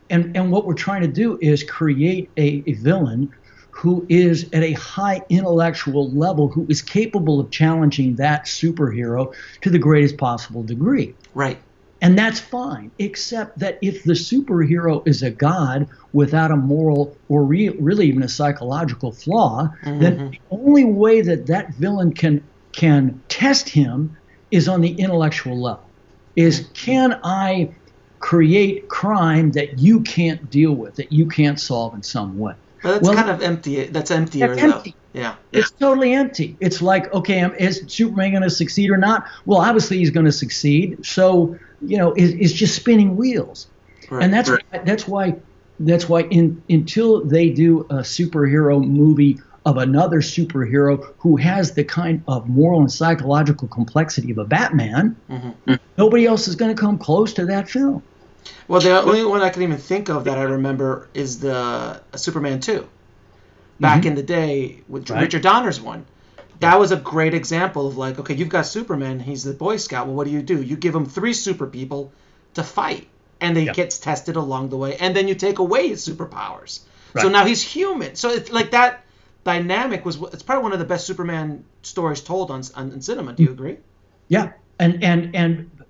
And what we're trying to do is create a villain who is at a high intellectual level, who is capable of challenging that superhero to the greatest possible degree. Right. And that's fine, except that if the superhero is a god without a moral or really even a psychological flaw, mm-hmm. then the only way that villain can test him is on the intellectual level. Can I create crime that you can't deal with, that you can't solve in some way? That's kind of empty. That's emptier, that's though. Empty. Yeah. It's totally empty. It's like, okay, is Superman going to succeed or not? Well, obviously he's going to succeed. So, it's just spinning wheels. Right. And that's why until they do a superhero movie of another superhero who has the kind of moral and psychological complexity of a Batman, mm-hmm. nobody else is going to come close to that film. Well, the only one I can even think of that I remember is the Superman 2. Back mm-hmm. in the day with Richard Donner's one. That was a great example of like, okay, you've got Superman, he's the Boy Scout. Well, what do? You give him 3 super people to fight, and he gets tested along the way, and then you take away his superpowers. Right. So now he's human. So it's like that dynamic it's probably one of the best Superman stories told on cinema. Do you agree? Yeah,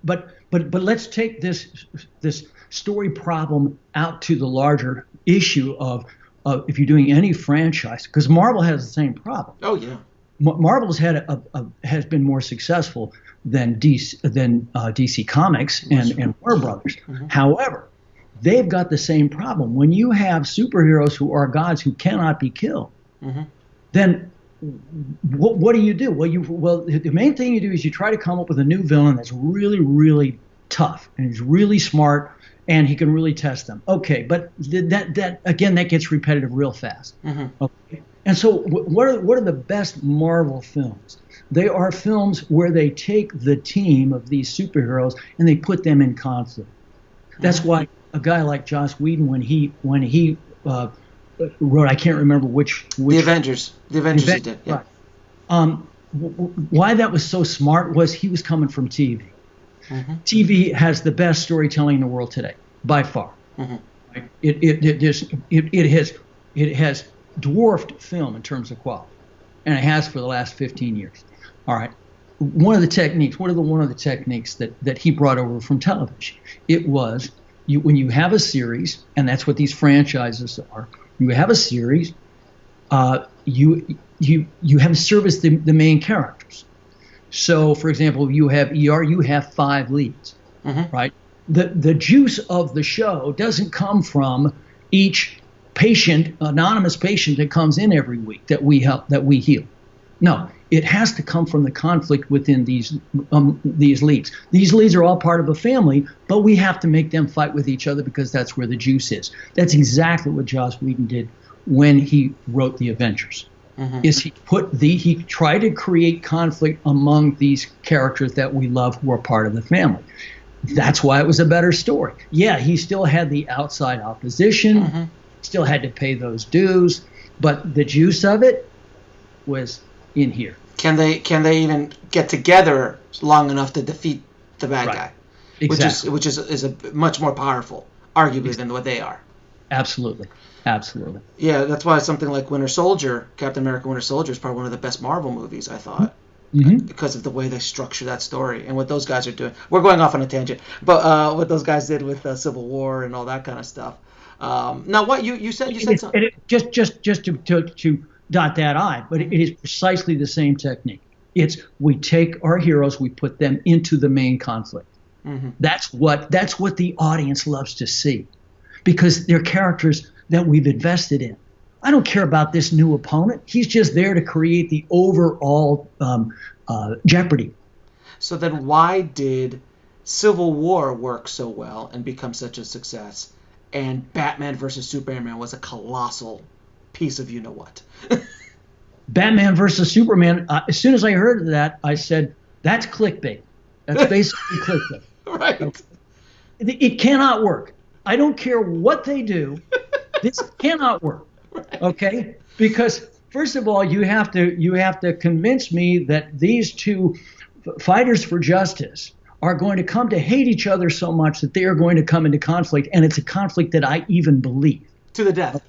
but let's take this story problem out to the larger issue of if you're doing any franchise, because Marvel has the same problem. Oh yeah. Marvel's has been more successful than DC Comics and Warner Brothers. Mm-hmm. However, they've got the same problem. When you have superheroes who are gods who cannot be killed, mm-hmm. then what do you do? Well, the main thing you do is you try to come up with a new villain that's really, really tough and he's really smart and he can really test them. Okay, but that gets repetitive real fast. Mm-hmm. Okay. And so what are the best Marvel films? They are films where they take the team of these superheroes and they put them in conflict. That's why a guy like Joss Whedon, when he wrote, I can't remember which The Avengers he did. Yeah. Right. Why that was so smart was he was coming from TV. Mm-hmm. TV has the best storytelling in the world today, by far. Mm-hmm. It has dwarfed film in terms of quality, and it has for the last 15 years. All right. One of the techniques that he brought over from television, it was when you have a series, and that's what these franchises are. You have a series, you have to service the main characters. So, for example, you have ER, you have 5 leads, mm-hmm. right? The juice of the show doesn't come from each anonymous patient that comes in every week that we heal. No, it has to come from the conflict within these leads. These leads are all part of a family, but we have to make them fight with each other because that's where the juice is. That's exactly what Joss Whedon did when he wrote the Avengers. Mm-hmm. Is he tried to create conflict among these characters that we love who are part of the family. That's why it was a better story. Yeah, he still had the outside opposition, mm-hmm. still had to pay those dues, but the juice of it was in here. Can they even get together long enough to defeat the bad guy? Exactly. Which is a much more powerful, arguably, than what they are. Absolutely. Yeah, that's why something like Captain America Winter Soldier is probably one of the best Marvel movies, I thought. Mm-hmm. Because of the way they structure that story and what those guys are doing. We're going off on a tangent, but what those guys did with Civil War and all that kind of stuff. Now, what you said something. Just to dot that I, but it is precisely the same technique. It's we take our heroes, we put them into the main conflict. Mm-hmm. That's what the audience loves to see, because they're characters that we've invested in. I don't care about this new opponent. He's just there to create the overall jeopardy. So then why did Civil War work so well and become such a success, and Batman versus Superman was a colossal piece of you-know-what? Batman versus Superman, as soon as I heard of that, I said, that's clickbait. That's basically clickbait. Right. It cannot work. I don't care what they do. This cannot work. Right. Okay? Because first of all, you have to convince me that these two fighters for justice are going to come to hate each other so much that they are going to come into conflict, and it's a conflict that I even believe. To the death,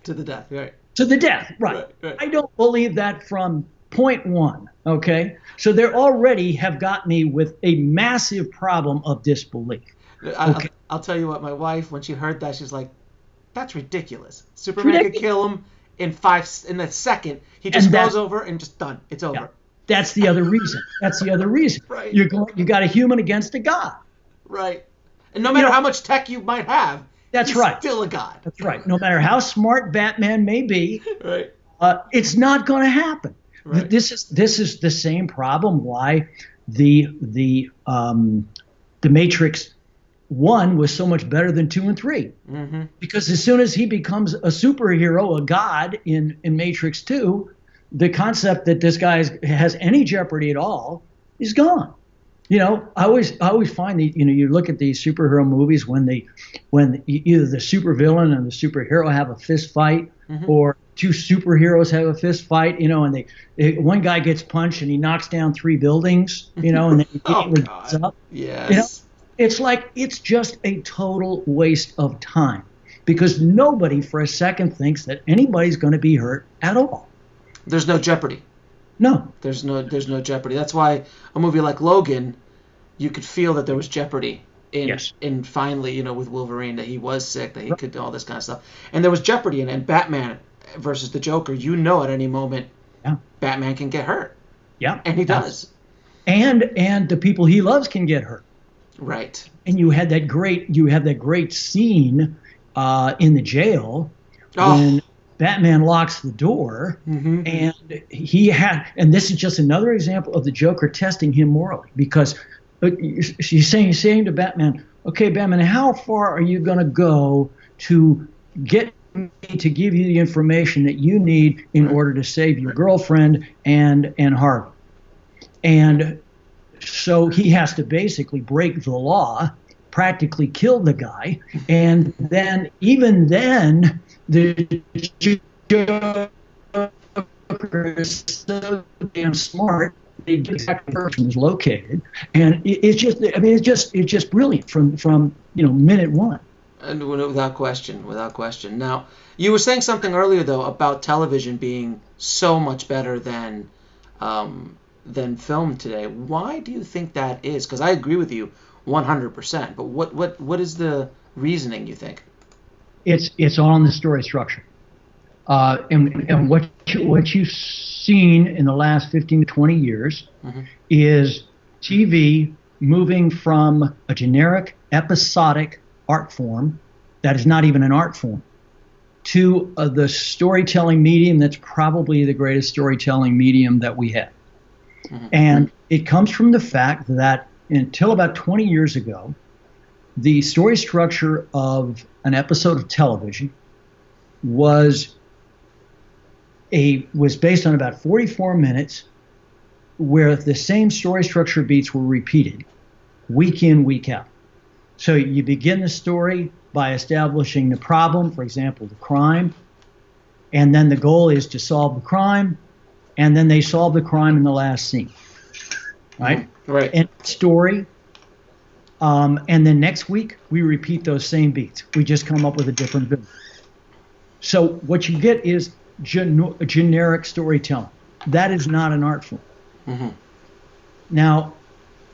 right. To the death, right. I don't believe that from point one, okay? So they already have got me with a massive problem of disbelief. Okay? I'll tell you what, my wife, when she heard that, she's like, that's ridiculous. Superman could kill him in a second. He just goes over and just done. It's over. Yeah, that's the other reason. Right. You got a human against a god. Right. And no matter how much tech you might have, he's still a god. That's right. No matter how smart Batman may be, right. It's not going to happen. Right. This is the same problem why the Matrix 1 was so much better than 2 and 3. Mm-hmm. Because as soon as he becomes a superhero, a god in Matrix 2, the concept that this guy has any jeopardy at all is gone. You know, I always find that, you look at these superhero movies when either the supervillain and the superhero have a fist fight, mm-hmm. or two superheroes have a fist fight, and one guy gets punched and he knocks down 3 buildings, and then he gets up. Yes. It's just a total waste of time, because nobody for a second thinks that anybody's going to be hurt at all. There's no jeopardy. No. There's no jeopardy. That's why a movie like Logan, you could feel that there was jeopardy in finally, you know, with Wolverine, that he was sick, that he could do all this kind of stuff. And there was jeopardy in Batman versus the Joker. You know, at any moment, Batman can get hurt. Yeah. And he does. And the people he loves can get hurt. Right. And you have that great scene in the jail when Batman locks the door, and and this is just another example of the Joker testing him morally, because she's saying to Batman, okay, Batman, how far are you going to go to get me to give you the information that you need in order to save your girlfriend and Harvey? And so he has to basically break the law, practically kill the guy, and then the Joker is so damn smart. They get exactly where the person is located, and it's just brilliant from minute one. And without question. Now, you were saying something earlier though about television being so much better than film today. Why do you think that is? Because I agree with you 100%. But what is the reasoning, you think? It's all in the story structure, and what you've seen in the last 15 to 20 years is TV moving from a generic episodic art form that is not even an art form to the storytelling medium that's probably the greatest storytelling medium that we have. And it comes from the fact that until about 20 years ago, the story structure of an episode of television was based on about 44 minutes where the same story structure beats were repeated week in, week out. So you begin the story by establishing the problem, for example, the crime, and then the goal is to solve the crime, and then they solve the crime in the last scene, right? Right. End story. And then next week, we repeat those same beats. We just come up with a different villain. So what you get is generic storytelling. That is not an art form. Now,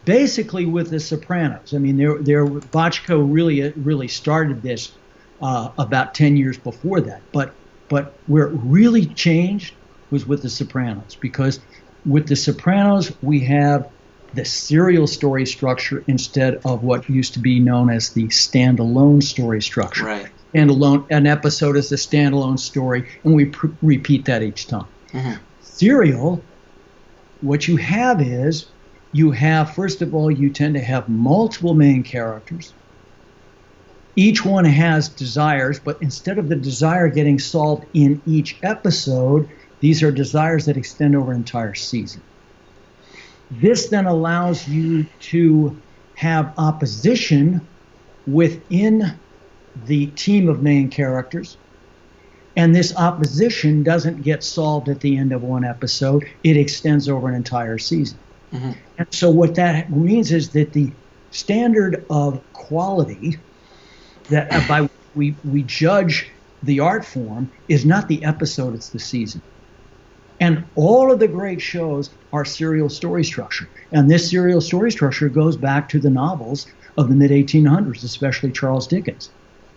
basically with The Sopranos, I mean, Bochco really started this about 10 years before that. But where it really changed was with The Sopranos, because with The Sopranos, we have the serial story structure instead of what used to be known as the standalone story structure. Right. An episode is a standalone story, and we repeat that each time. Serial, what you have is, first of all, you tend to have multiple main characters. Each one has desires, but instead of the desire getting solved in each episode, these are desires that extend over an entire season. This then allows you to have opposition within the team of main characters, and this opposition doesn't get solved at the end of one episode. It extends over an entire season. And so what that means is that the standard of quality that by which we judge the art form is not the episode, it's the season. And all of the great shows are serial story structure. And this serial story structure goes back to the novels of the mid-1800s, especially Charles Dickens.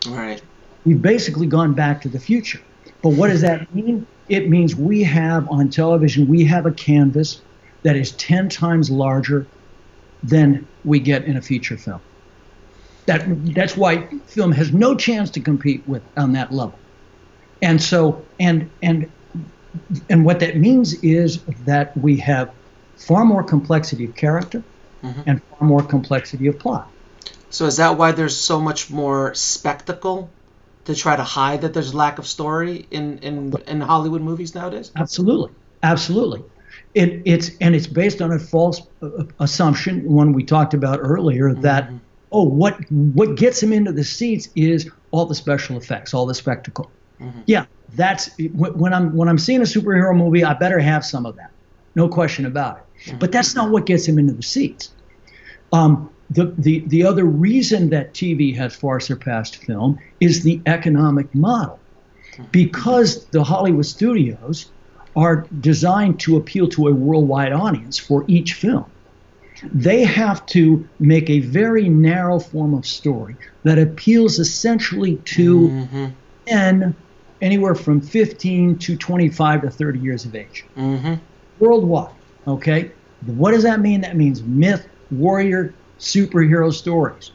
Right. We've basically gone back to the future. But what does that mean? It means we have, on television, we have a canvas that is 10 times larger than we get in a feature film. That's why film has no chance to compete with on that level. And so, and what that means is that we have far more complexity of character and far more complexity of plot. So is that why there's so much more spectacle to try to hide that there's lack of story in Hollywood movies nowadays? Absolutely. It's based on a false assumption, one we talked about earlier, that what gets him into the seats is all the special effects, all the spectacle. Yeah, that's when I'm seeing a superhero movie, I better have some of that, no question about it. But that's not what gets him into the seats. The other reason that TV has far surpassed film is the economic model, because the Hollywood studios are designed to appeal to a worldwide audience for each film. They have to make a very narrow form of story that appeals essentially to men anywhere from 15 to 25 to 30 years of age. Worldwide, okay? What does that mean? That means myth, warrior, superhero stories,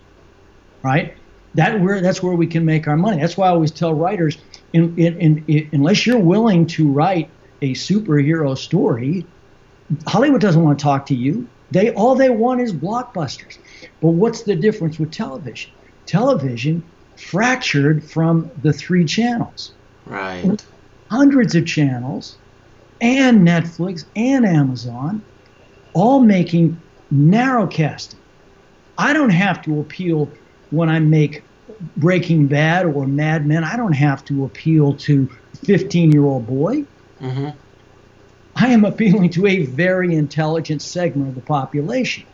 right? That's where we can make our money. That's why I always tell writers, unless you're willing to write a superhero story, Hollywood doesn't want to talk to you. All they want is blockbusters. But what's the difference with television? Television fractured from the 3 channels. Right. Hundreds of channels, and Netflix and Amazon, all making narrowcasting. I don't have to appeal when I make Breaking Bad or Mad Men. I don't have to appeal to a 15-year-old boy. I am appealing to a very intelligent segment of the population.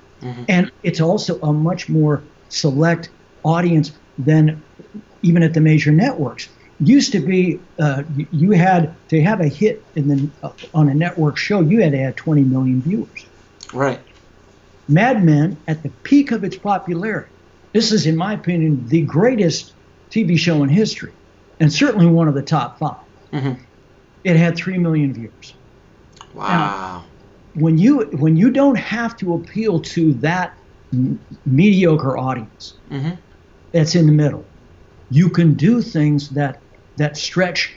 And it's also a much more select audience than even at the major networks. Used to be, you had to have a hit on a network show, you had to have 20 million viewers. Right. Mad Men, at the peak of its popularity, this is, in my opinion, the greatest TV show in history, and certainly one of the top 5. It had 3 million viewers. Wow. Now, when you don't have to appeal to that mediocre audience that's in the middle, you can do things that stretch,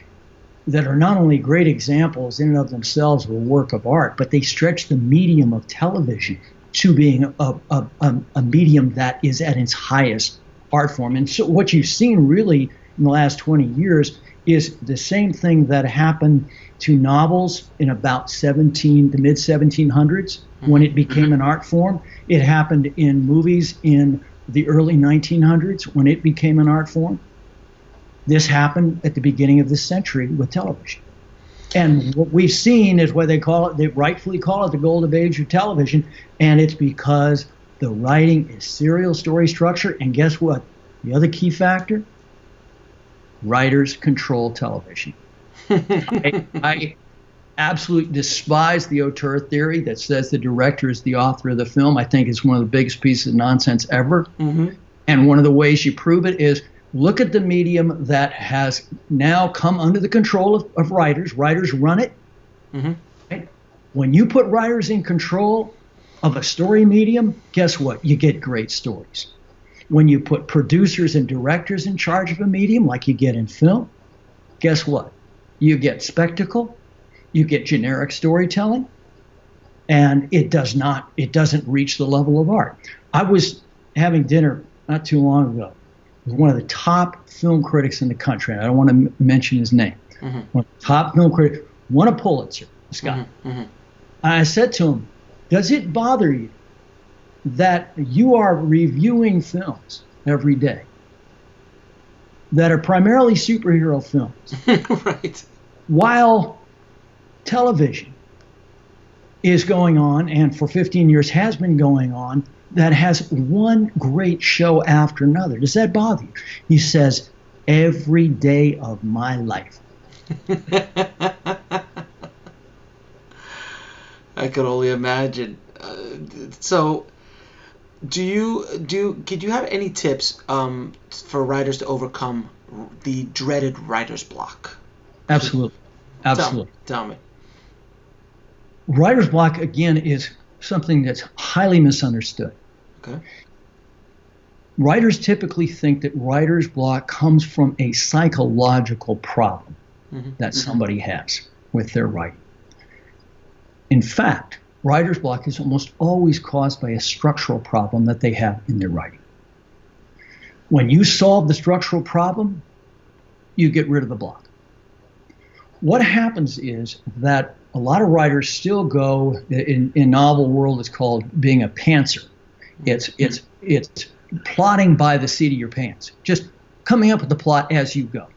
that are not only great examples in and of themselves of a work of art, but they stretch the medium of television to being a medium that is at its highest art form. And so what you've seen really in the last 20 years is the same thing that happened to novels in about the mid 1700s when it became an art form. It happened in movies in the early 1900s when it became an art form. This happened at the beginning of this century with television. And what we've seen is what they rightfully call it the golden age of television, and it's because the writing is serial story structure. And guess what? The other key factor? Writers control television. I absolutely despise the auteur theory that says the director is the author of the film. I think it's one of the biggest pieces of nonsense ever. And one of the ways you prove it is look at the medium that has now come under the control of writers. Writers run it. Right? When you put writers in control of a story medium, guess what? You get great stories. When you put producers and directors in charge of a medium, like you get in film, guess what? You get spectacle, you get generic storytelling, and it doesn't reach the level of art. I was having dinner not too long ago with one of the top film critics in the country, and I don't want to mention his name. One of the top film critics, won a Pulitzer, this guy. And I said to him, does it bother you that you are reviewing films every day that are primarily superhero films, Right, while television is going on, and for 15 years has been going on, that has one great show after another? Does that bother you? He says, every day of my life. I could only imagine. So, could you have any tips for writers to overcome the dreaded writer's block? Absolutely. Tell me. Writer's block, again, is something that's highly misunderstood. Okay. Writers typically think that writer's block comes from a psychological problem that somebody has with their writing. In fact, writer's block is almost always caused by a structural problem that they have in their writing. When you solve the structural problem, you get rid of the block. What happens is that a lot of writers still go, in novel world, it's called being a pantser. It's plotting by the seat of your pants, just coming up with the plot as you go.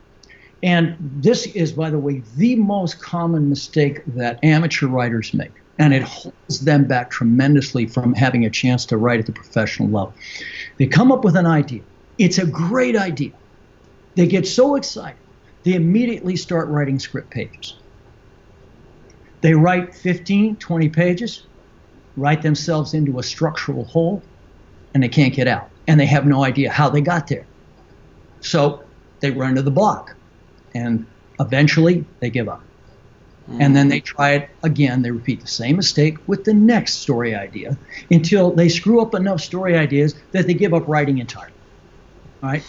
And this is, by the way, the most common mistake that amateur writers make. And it holds them back tremendously from having a chance to write at the professional level. They come up with an idea. It's a great idea. They get so excited, they immediately start writing script pages. They write 15, 20 pages, write themselves into a structural hole, and they can't get out. And they have no idea how they got there. So they run to the block, and eventually they give up. And then they try it again. They repeat the same mistake with the next story idea until they screw up enough story ideas that they give up writing entirely. All right?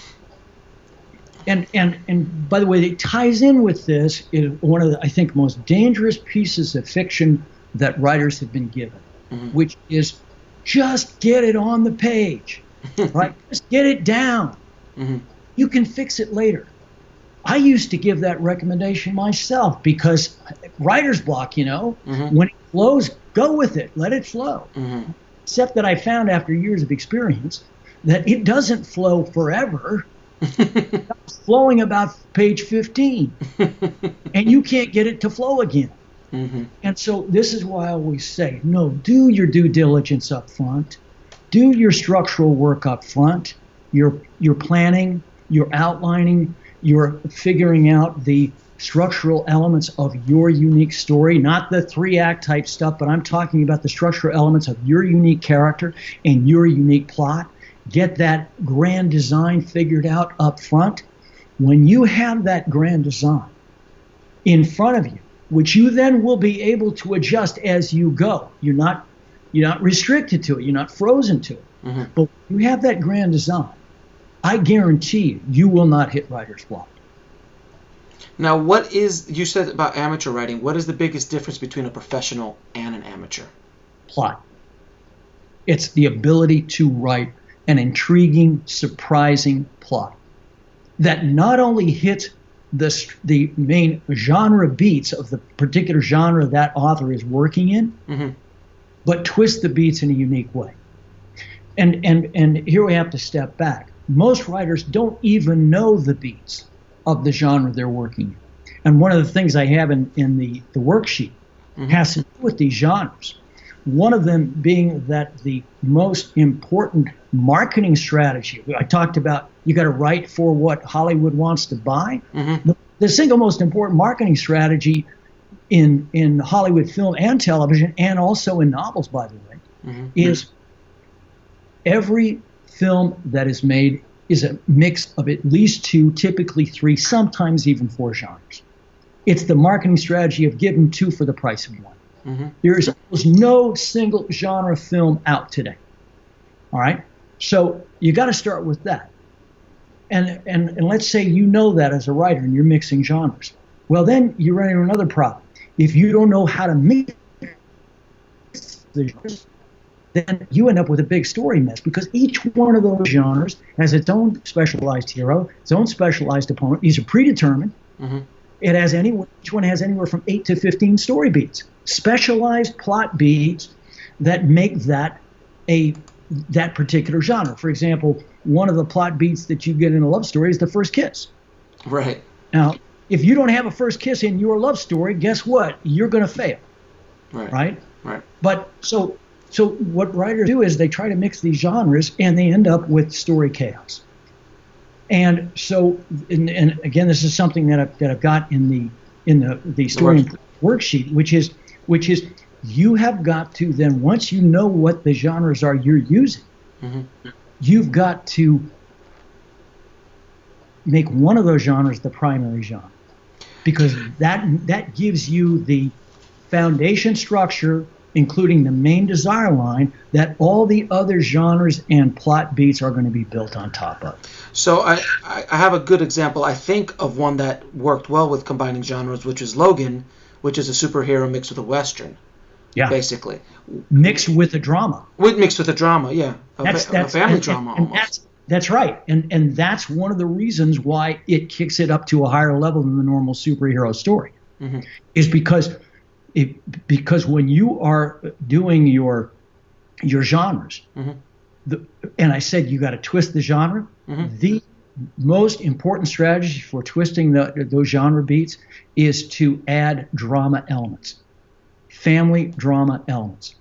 And by the way, it ties in with this is one of the, I think, most dangerous pieces of fiction that writers have been given, which is just get it on the page, right? Just get it down. You can fix it later. I used to give that recommendation myself because writer's block, when it flows, go with it, let it flow. Except that I found after years of experience that it doesn't flow forever. It's flowing about page 15, and you can't get it to flow again. And so this is why I always say, no, do your due diligence up front. Do your structural work up front. Your planning, your outlining, you're figuring out the structural elements of your unique story, not the 3-act type stuff, but I'm talking about the structural elements of your unique character and your unique plot. Get that grand design figured out up front. When you have that grand design in front of you, which you then will be able to adjust as you go, you're not restricted to it, you're not frozen to it. But when you have that grand design, I guarantee you will not hit writer's block. Now, you said about amateur writing, what is the biggest difference between a professional and an amateur? Plot. It's the ability to write an intriguing, surprising plot that not only hits the main genre beats of the particular genre that author is working in, but twists the beats in a unique way. And here we have to step back. Most writers don't even know the beats of the genre they're working in. And one of the things I have in the worksheet has to do with these genres. One of them being that the most important marketing strategy, I talked about you got to write for what Hollywood wants to buy. The single most important marketing strategy in Hollywood film and television, and also in novels, by the way, is every film that is made is a mix of at least 2, typically 3, sometimes even 4 genres. It's the marketing strategy of give them 2 for the price of 1. There is almost no single genre film out today. All right? So you got to start with that. And let's say you know that as a writer and you're mixing genres. Well, then you run into another problem. If you don't know how to mix the genres, then you end up with a big story mess because each one of those genres has its own specialized hero, its own specialized opponent. These are predetermined. It has each one has anywhere from 8 to 15 story beats, specialized plot beats that make that that particular genre. For example, one of the plot beats that you get in a love story is the first kiss. Right. Now, if you don't have a first kiss in your love story, guess what? You're going to fail. Right. But so what writers do is they try to mix these genres and they end up with story chaos. And so, and again, this is something that I've got in the story worksheet, which is you have got to then, once you know what the genres are you're using, you've got to make one of those genres the primary genre, because that gives you the foundation structure, including the main desire line, that all the other genres and plot beats are going to be built on top of. So I have a good example, I think, of one that worked well with combining genres, which is Logan, which is a superhero mixed with a Western. Yeah. Basically. Mixed with a drama. Mixed with a drama, yeah. A family drama almost. That's right. And that's one of the reasons why it kicks it up to a higher level than the normal superhero story. Is because when you are doing your genres, and I said you got to twist the genre, the most important strategy for twisting those genre beats is to add drama elements, family drama elements.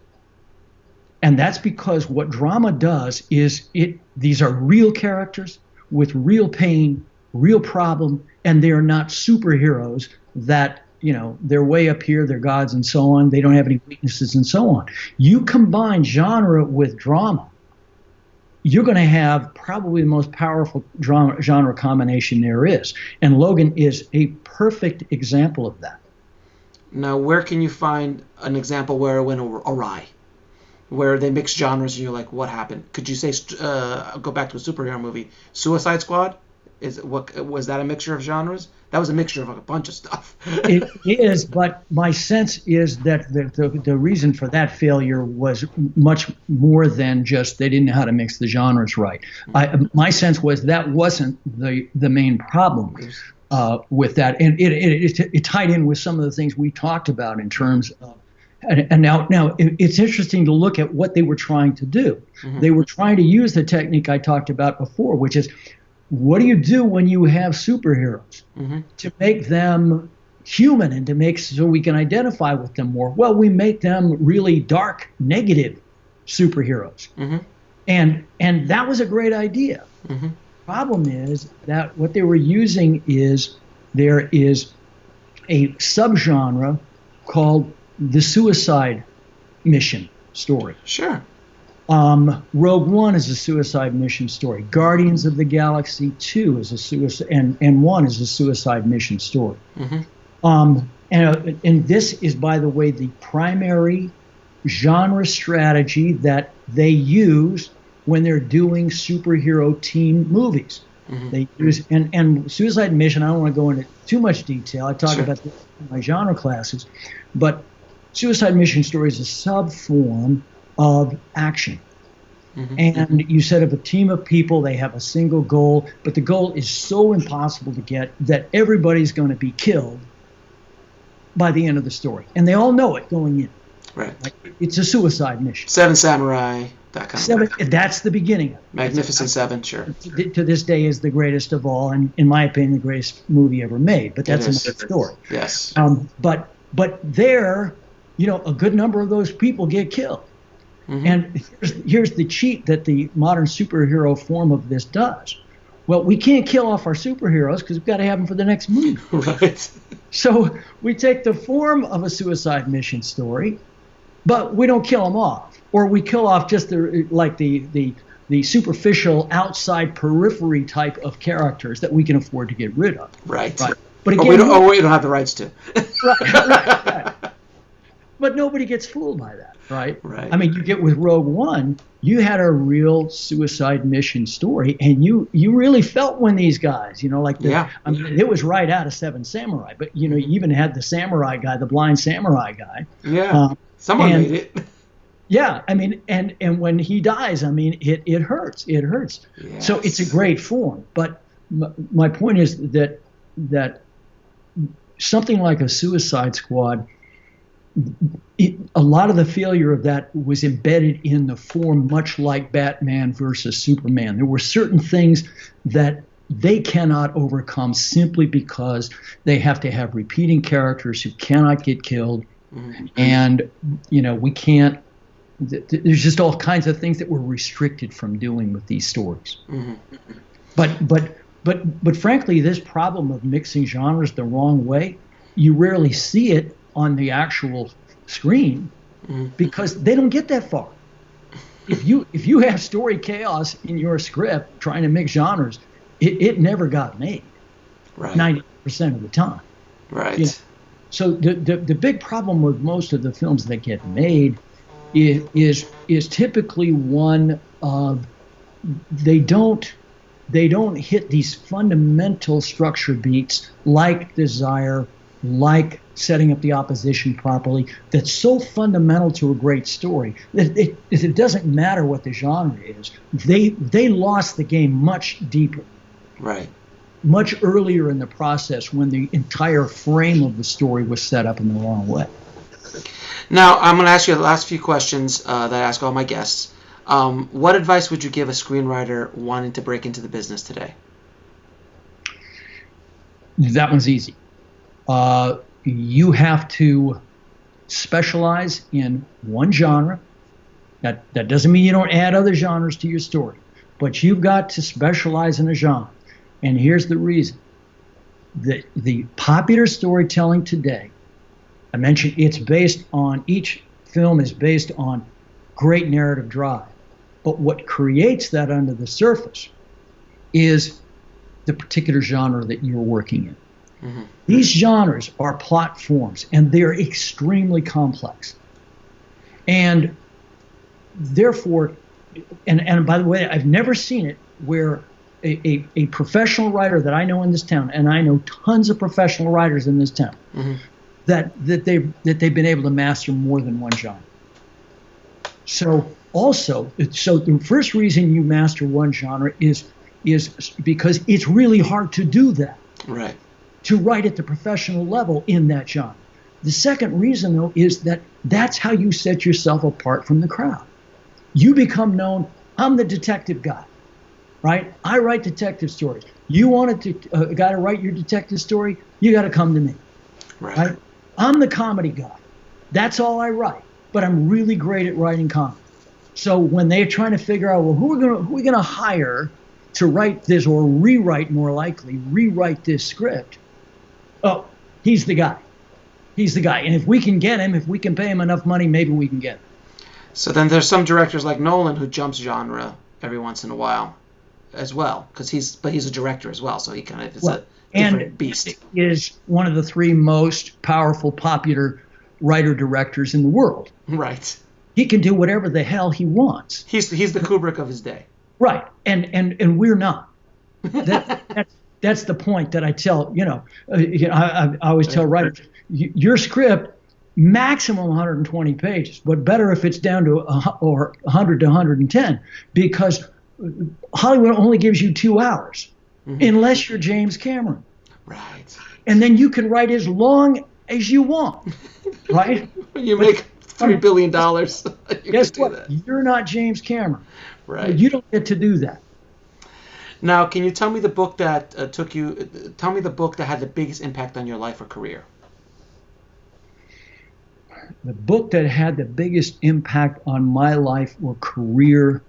And that's because what drama does is these are real characters with real pain, real problem, and they are not superheroes that they're way up here, they're gods and so on. They don't have any weaknesses and so on. You combine genre with drama, you're going to have probably the most powerful genre combination there is. And Logan is a perfect example of that. Now, where can you find an example where it went awry? Where they mix genres and you're like, what happened? Could you say, go back to a superhero movie, Suicide Squad? Was that a mixture of genres? That was a mixture of a bunch of stuff. It is, but my sense is that the reason for that failure was much more than just they didn't know how to mix the genres right. My sense was that wasn't the main problem with that, and it tied in with some of the things we talked about in terms of. And now it's interesting to look at what they were trying to do. Mm-hmm. They were trying to use the technique I talked about before, which is, what do you do when you have superheroes to make them human and to make so we can identify with them more? Well, we make them really dark, negative superheroes. Mm-hmm. And that was a great idea. Mm-hmm. Problem is that what they were using is there is a subgenre called the suicide mission story. Sure. Rogue One is a suicide mission story. Guardians of the Galaxy 2 is a suicide, and 1 is a suicide mission story. Mm-hmm. And this is, by the way, the primary genre strategy that they use when they're doing superhero team movies. Mm-hmm. They use and suicide mission. I don't want to go into too much detail. I talk about this in my genre classes, but suicide mission story is a sub-form of action. Mm-hmm. And you set up a team of people, they have a single goal, but the goal is so impossible to get that everybody's going to be killed by the end of the story. And they all know it going in. Right. Like, it's a suicide mission. Seven Samurai, that kind of thing. That's the beginning. Magnificent Seven, sure. To this day is the greatest of all, and in my opinion, the greatest movie ever made. But that's another story. Yes. But there, a good number of those people get killed. Mm-hmm. And here's the cheat that the modern superhero form of this does. Well, we can't kill off our superheroes because we've got to have them for the next movie. Right. So we take the form of a suicide mission story, but we don't kill them off. Or we kill off just the superficial outside periphery type of characters that we can afford to get rid of. Right. But again, we don't have the rights to. Right. But nobody gets fooled by that, right? Right. I mean, you get with Rogue One, you had a real suicide mission story, and you really felt when these guys, I mean, it was right out of Seven Samurai, but you even had the samurai guy, the blind samurai guy. Yeah. Someone made it. Yeah, I mean, and when he dies, I mean, it hurts. It hurts. Yes. So it's a great form. But my point is that something like a Suicide Squad, a lot of the failure of that was embedded in the form, much like Batman versus Superman. There were certain things that they cannot overcome simply because they have to have repeating characters who cannot get killed. Mm-hmm. And, we can't. There's just all kinds of things that we're restricted from doing with these stories. Mm-hmm. But frankly, this problem of mixing genres the wrong way, you rarely see it on the actual screen because they don't get that far. If you have story chaos in your script trying to mix genres, it never got made. Right. 90% of the time. Right. So the big problem with most of the films that get made is typically one of they don't hit these fundamental structure beats like desire, like setting up the opposition properly, that's so fundamental to a great story that it doesn't matter what the genre is. They lost the game much deeper. Right. Much earlier in the process when the entire frame of the story was set up in the wrong way. Now, I'm going to ask you the last few questions that I ask all my guests. What advice would you give a screenwriter wanting to break into the business today? That one's easy. You have to specialize in one genre. That doesn't mean you don't add other genres to your story, but you've got to specialize in a genre. And here's the reason. The popular storytelling today I mentioned each film is based on great narrative drive. But what creates that under the surface is the particular genre that you're working in. Mm-hmm. These genres are plot forms, and they're extremely complex. And therefore, and by the way, I've never seen it where a professional writer that I know in this town, and I know tons of professional writers in this town, mm-hmm. that they've been able to master more than one genre. So the first reason you master one genre is because it's really hard to do that. Right. To write at the professional level in that genre. The second reason, though, is that's how you set yourself apart from the crowd. You become known, I'm the detective guy, right? I write detective stories. You want a guy to write your detective story, you got to come to me, right? I'm the comedy guy. That's all I write, but I'm really great at writing comedy. So when they're trying to figure out, well, who are we going to hire to write this, or rewrite this script, oh, he's the guy. He's the guy. And if we can get him, if we can pay him enough money, maybe we can get him. So then there's some directors like Nolan who jumps genre every once in a while as well, because he's a director as well, so he kind of is a different beast. He is one of the three most powerful, popular writer-directors in the world. Right. He can do whatever the hell he wants. He's the Kubrick of his day. Right. And we're not. That's the point that I tell, I always tell writers, your script, maximum 120 pages, but better if it's down to 100 to 110, because Hollywood only gives you 2 hours, mm-hmm. unless you're James Cameron. Right. And then you can write as long as you want, right? You make $3 billion. Guess what? You're not James Cameron. Right. You don't get to do that. Now, can you tell me the book that tell me the book that had the biggest impact on your life or career? The book that had the biggest impact on my life or career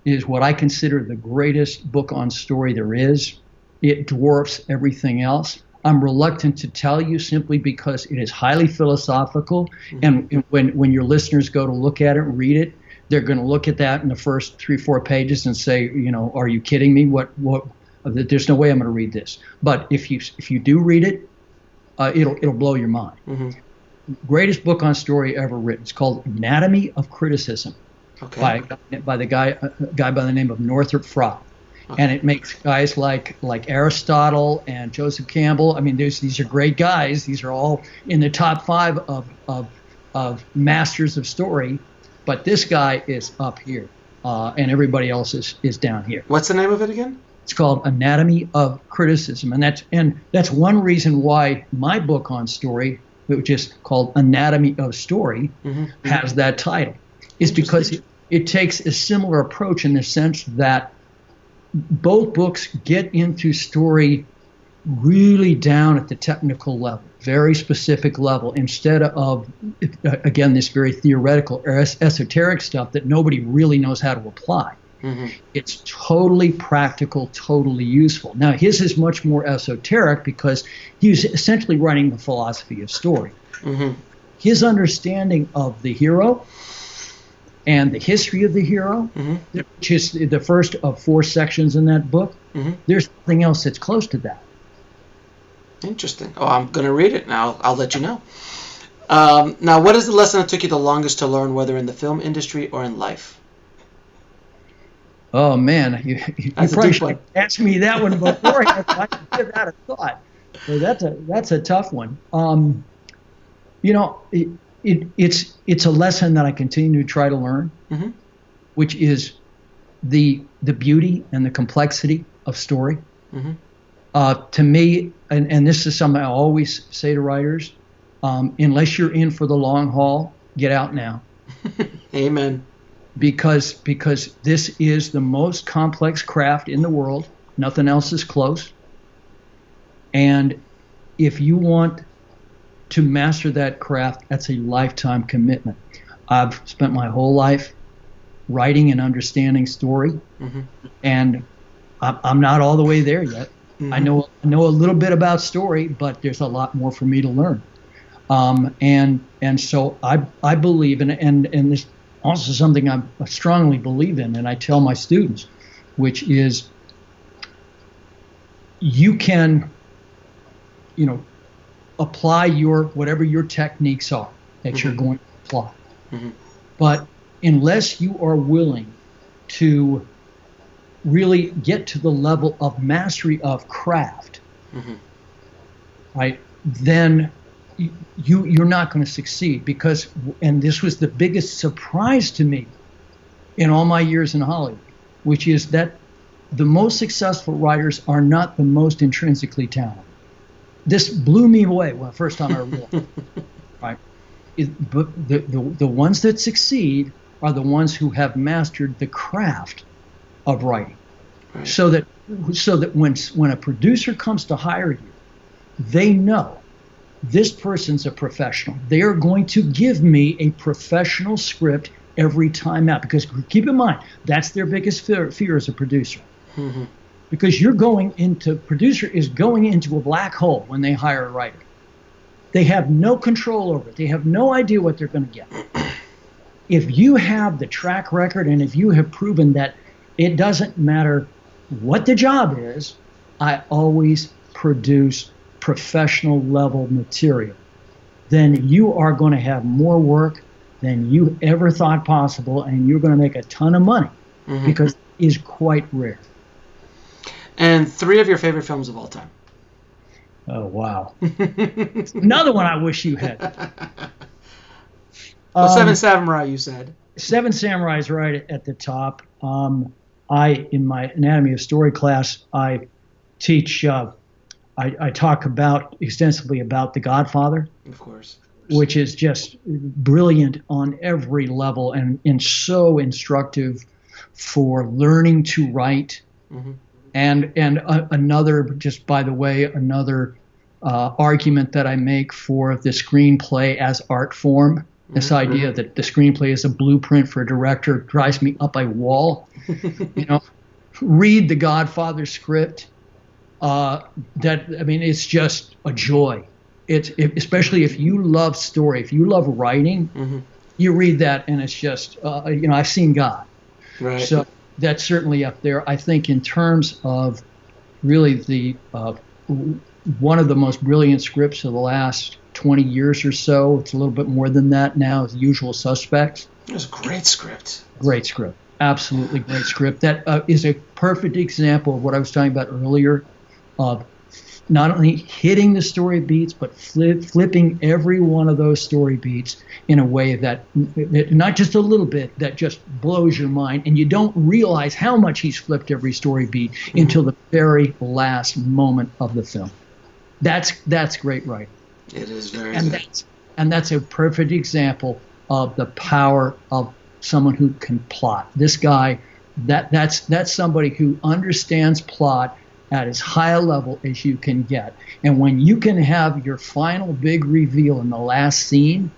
is what I consider the greatest book on story there is. It dwarfs everything else. I'm reluctant to tell you simply because it is highly philosophical, mm-hmm. and when your listeners go to look at it and read it, they're going to look at that in the first 3-4 pages and say, are you kidding me? What? There's no way I'm going to read this. But if you do read it, it'll blow your mind. Mm-hmm. Greatest book on story ever written. It's called Anatomy of Criticism, okay. by the guy by the name of Northrop Frye. Okay. And it makes guys like Aristotle and Joseph Campbell. I mean, these are great guys. These are all in the top 5 of masters of story. But this guy is up here, and everybody else is down here. What's the name of it again? It's called Anatomy of Criticism, and that's one reason why my book on story, which is called Anatomy of Story, mm-hmm. has that title. Is because it takes a similar approach in the sense that both books get into story really down at the technical level, very specific level, instead of, again, this very theoretical or esoteric stuff that nobody really knows how to apply. Mm-hmm. It's totally practical, totally useful. Now, his is much more esoteric because he's essentially writing the philosophy of story. Mm-hmm. His understanding of the hero and the history of the hero, mm-hmm. which is the first of 4 sections in that book, mm-hmm. there's nothing else that's close to that. Interesting. Oh, I'm going to read it now. I'll let you know. Now, what is the lesson that took you the longest to learn, whether in the film industry or in life? Oh, man. You probably should have asked me that one before. I could give that a thought. So that's a tough one. It's a lesson that I continue to try to learn, mm-hmm. which is the beauty and the complexity of story. Mm-hmm. To me, and this is something I always say to writers, unless you're in for the long haul, get out now. Amen. Because this is the most complex craft in the world. Nothing else is close. And if you want to master that craft, that's a lifetime commitment. I've spent my whole life writing and understanding story, mm-hmm. and I'm not all the way there yet. Mm-hmm. I know a little bit about story, but there's a lot more for me to learn. And so I believe, and this also something I strongly believe in, and I tell my students, which is you can, apply whatever your techniques are that you're going to apply. But unless you are willing to really get to the level of mastery of craft, right, then you're not going to succeed. Because, and this was the biggest surprise to me in all my years in Hollywood, which is that the most successful writers are not the most intrinsically talented. This blew me away when the first time I realized it, right? But the ones that succeed are the ones who have mastered the craft of writing. Right. So that when a producer comes to hire you, they know this person's a professional. They are going to give me a professional script every time out. Because keep in mind, that's their biggest fear as a producer. Because producer is going into a black hole when they hire a writer. They have no control over it. They have no idea what they're going to get. If you have the track record and if you have proven that it doesn't matter what the job is, I always produce professional level material, then you are going to have more work than you ever thought possible, and you're going to make a ton of money because it is quite rare. And 3 of your favorite films of all time. Oh, wow. Another one I wish you had. Well, Seven Samurai, you said. Seven Samurai is right at the top. In my Anatomy of Story class, I teach, I talk extensively about The Godfather. Of course. Which is just brilliant on every level and so instructive for learning to write. And another, just by the way, another argument that I make for the screenplay as art form, this idea that the screenplay is a blueprint for a director, drives me up a wall. Read the Godfather script. It's just a joy. Especially if you love story, if you love writing, you read that and it's just, I've seen God. Right. So that's certainly up there. I think in terms of really one of the most brilliant scripts of the last 20 years or so, it's a little bit more than that now, is The Usual Suspects. It was a great script. Great script. Absolutely great script. That is a perfect example of what I was talking about earlier, of not only hitting the story beats, but flipping every one of those story beats in a way that, not just a little bit, that just blows your mind. And you don't realize how much he's flipped every story beat until the very last moment of the film. That's great writing. It is very good. And that's a perfect example of the power of someone who can plot. This guy, that's somebody who understands plot at as high a level as you can get. And when you can have your final big reveal in the last scene,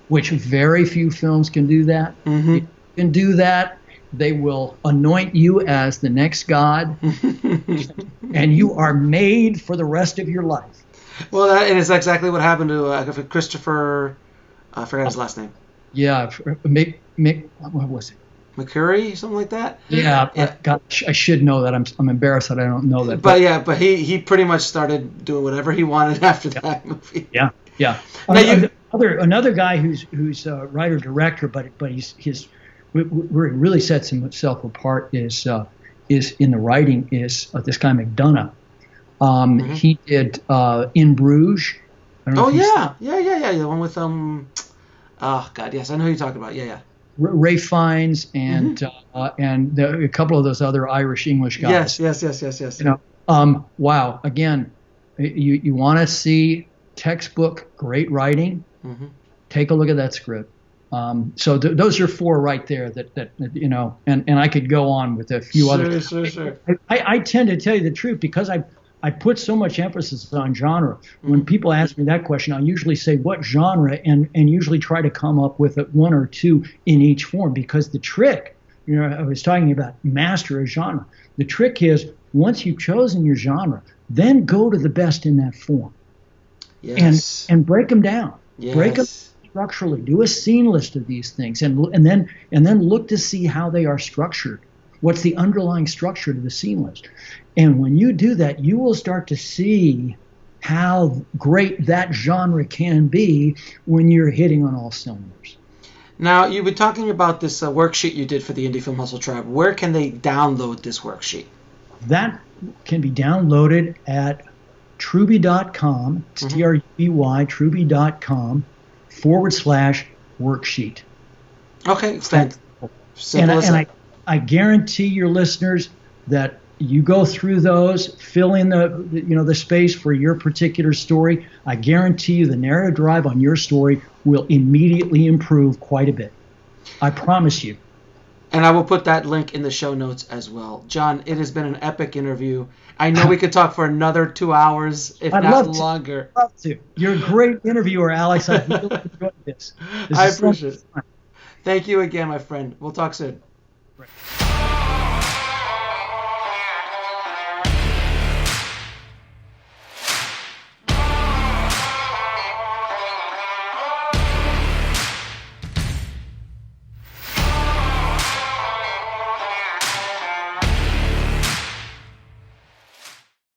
which very few films can do that, if you can do that, they will anoint you as the next god, and you are made for the rest of your life. Well, and it's exactly what happened to Christopher, I forgot his last name. Yeah, Mick, what was it? McCurry, something like that. Yeah. Gosh, I should know that. I'm embarrassed that I don't know that. But he pretty much started doing whatever he wanted after that movie. Yeah. Another guy who's a writer director, but where he really sets himself apart is in the writing is this guy McDonough. He did In Bruges. Oh yeah, the one with oh god, yes, I know who you're talking about. Yeah. Ray Fiennes and a couple of those other Irish-English guys. Yes. Wow. Again, you want to see textbook great writing? Take a look at that script. So those are 4 right there that and I could go on with a few others. Sure. I tend to tell you the truth because I put so much emphasis on genre. When people ask me that question, I usually say what genre and usually try to come up with 1 or 2 in each form, because the trick, I was talking about master a genre. The trick is once you've chosen your genre, then go to the best in that form. Yes. and break them down. Yes. Break them structurally. Do a scene list of these things, and then look to see how they are structured. What's the underlying structure to the scene list? And when you do that, you will start to see how great that genre can be when you're hitting on all cylinders. Now, you've been talking about this worksheet you did for the Indie Film Hustle Tribe. Where can they download this worksheet? That can be downloaded at truby.com, it's Truby, truby.com/worksheet. Okay, simple as And that. I guarantee your listeners that you go through those, fill in the space for your particular story. I guarantee you the narrative drive on your story will immediately improve quite a bit. I promise you. And I will put that link in the show notes as well. John, it has been an epic interview. I know we could talk for another 2 hours, if not longer. I'd love to. You're a great interviewer, Alex. I've really enjoyed this. I appreciate it. Thank you again, my friend. We'll talk soon. Right.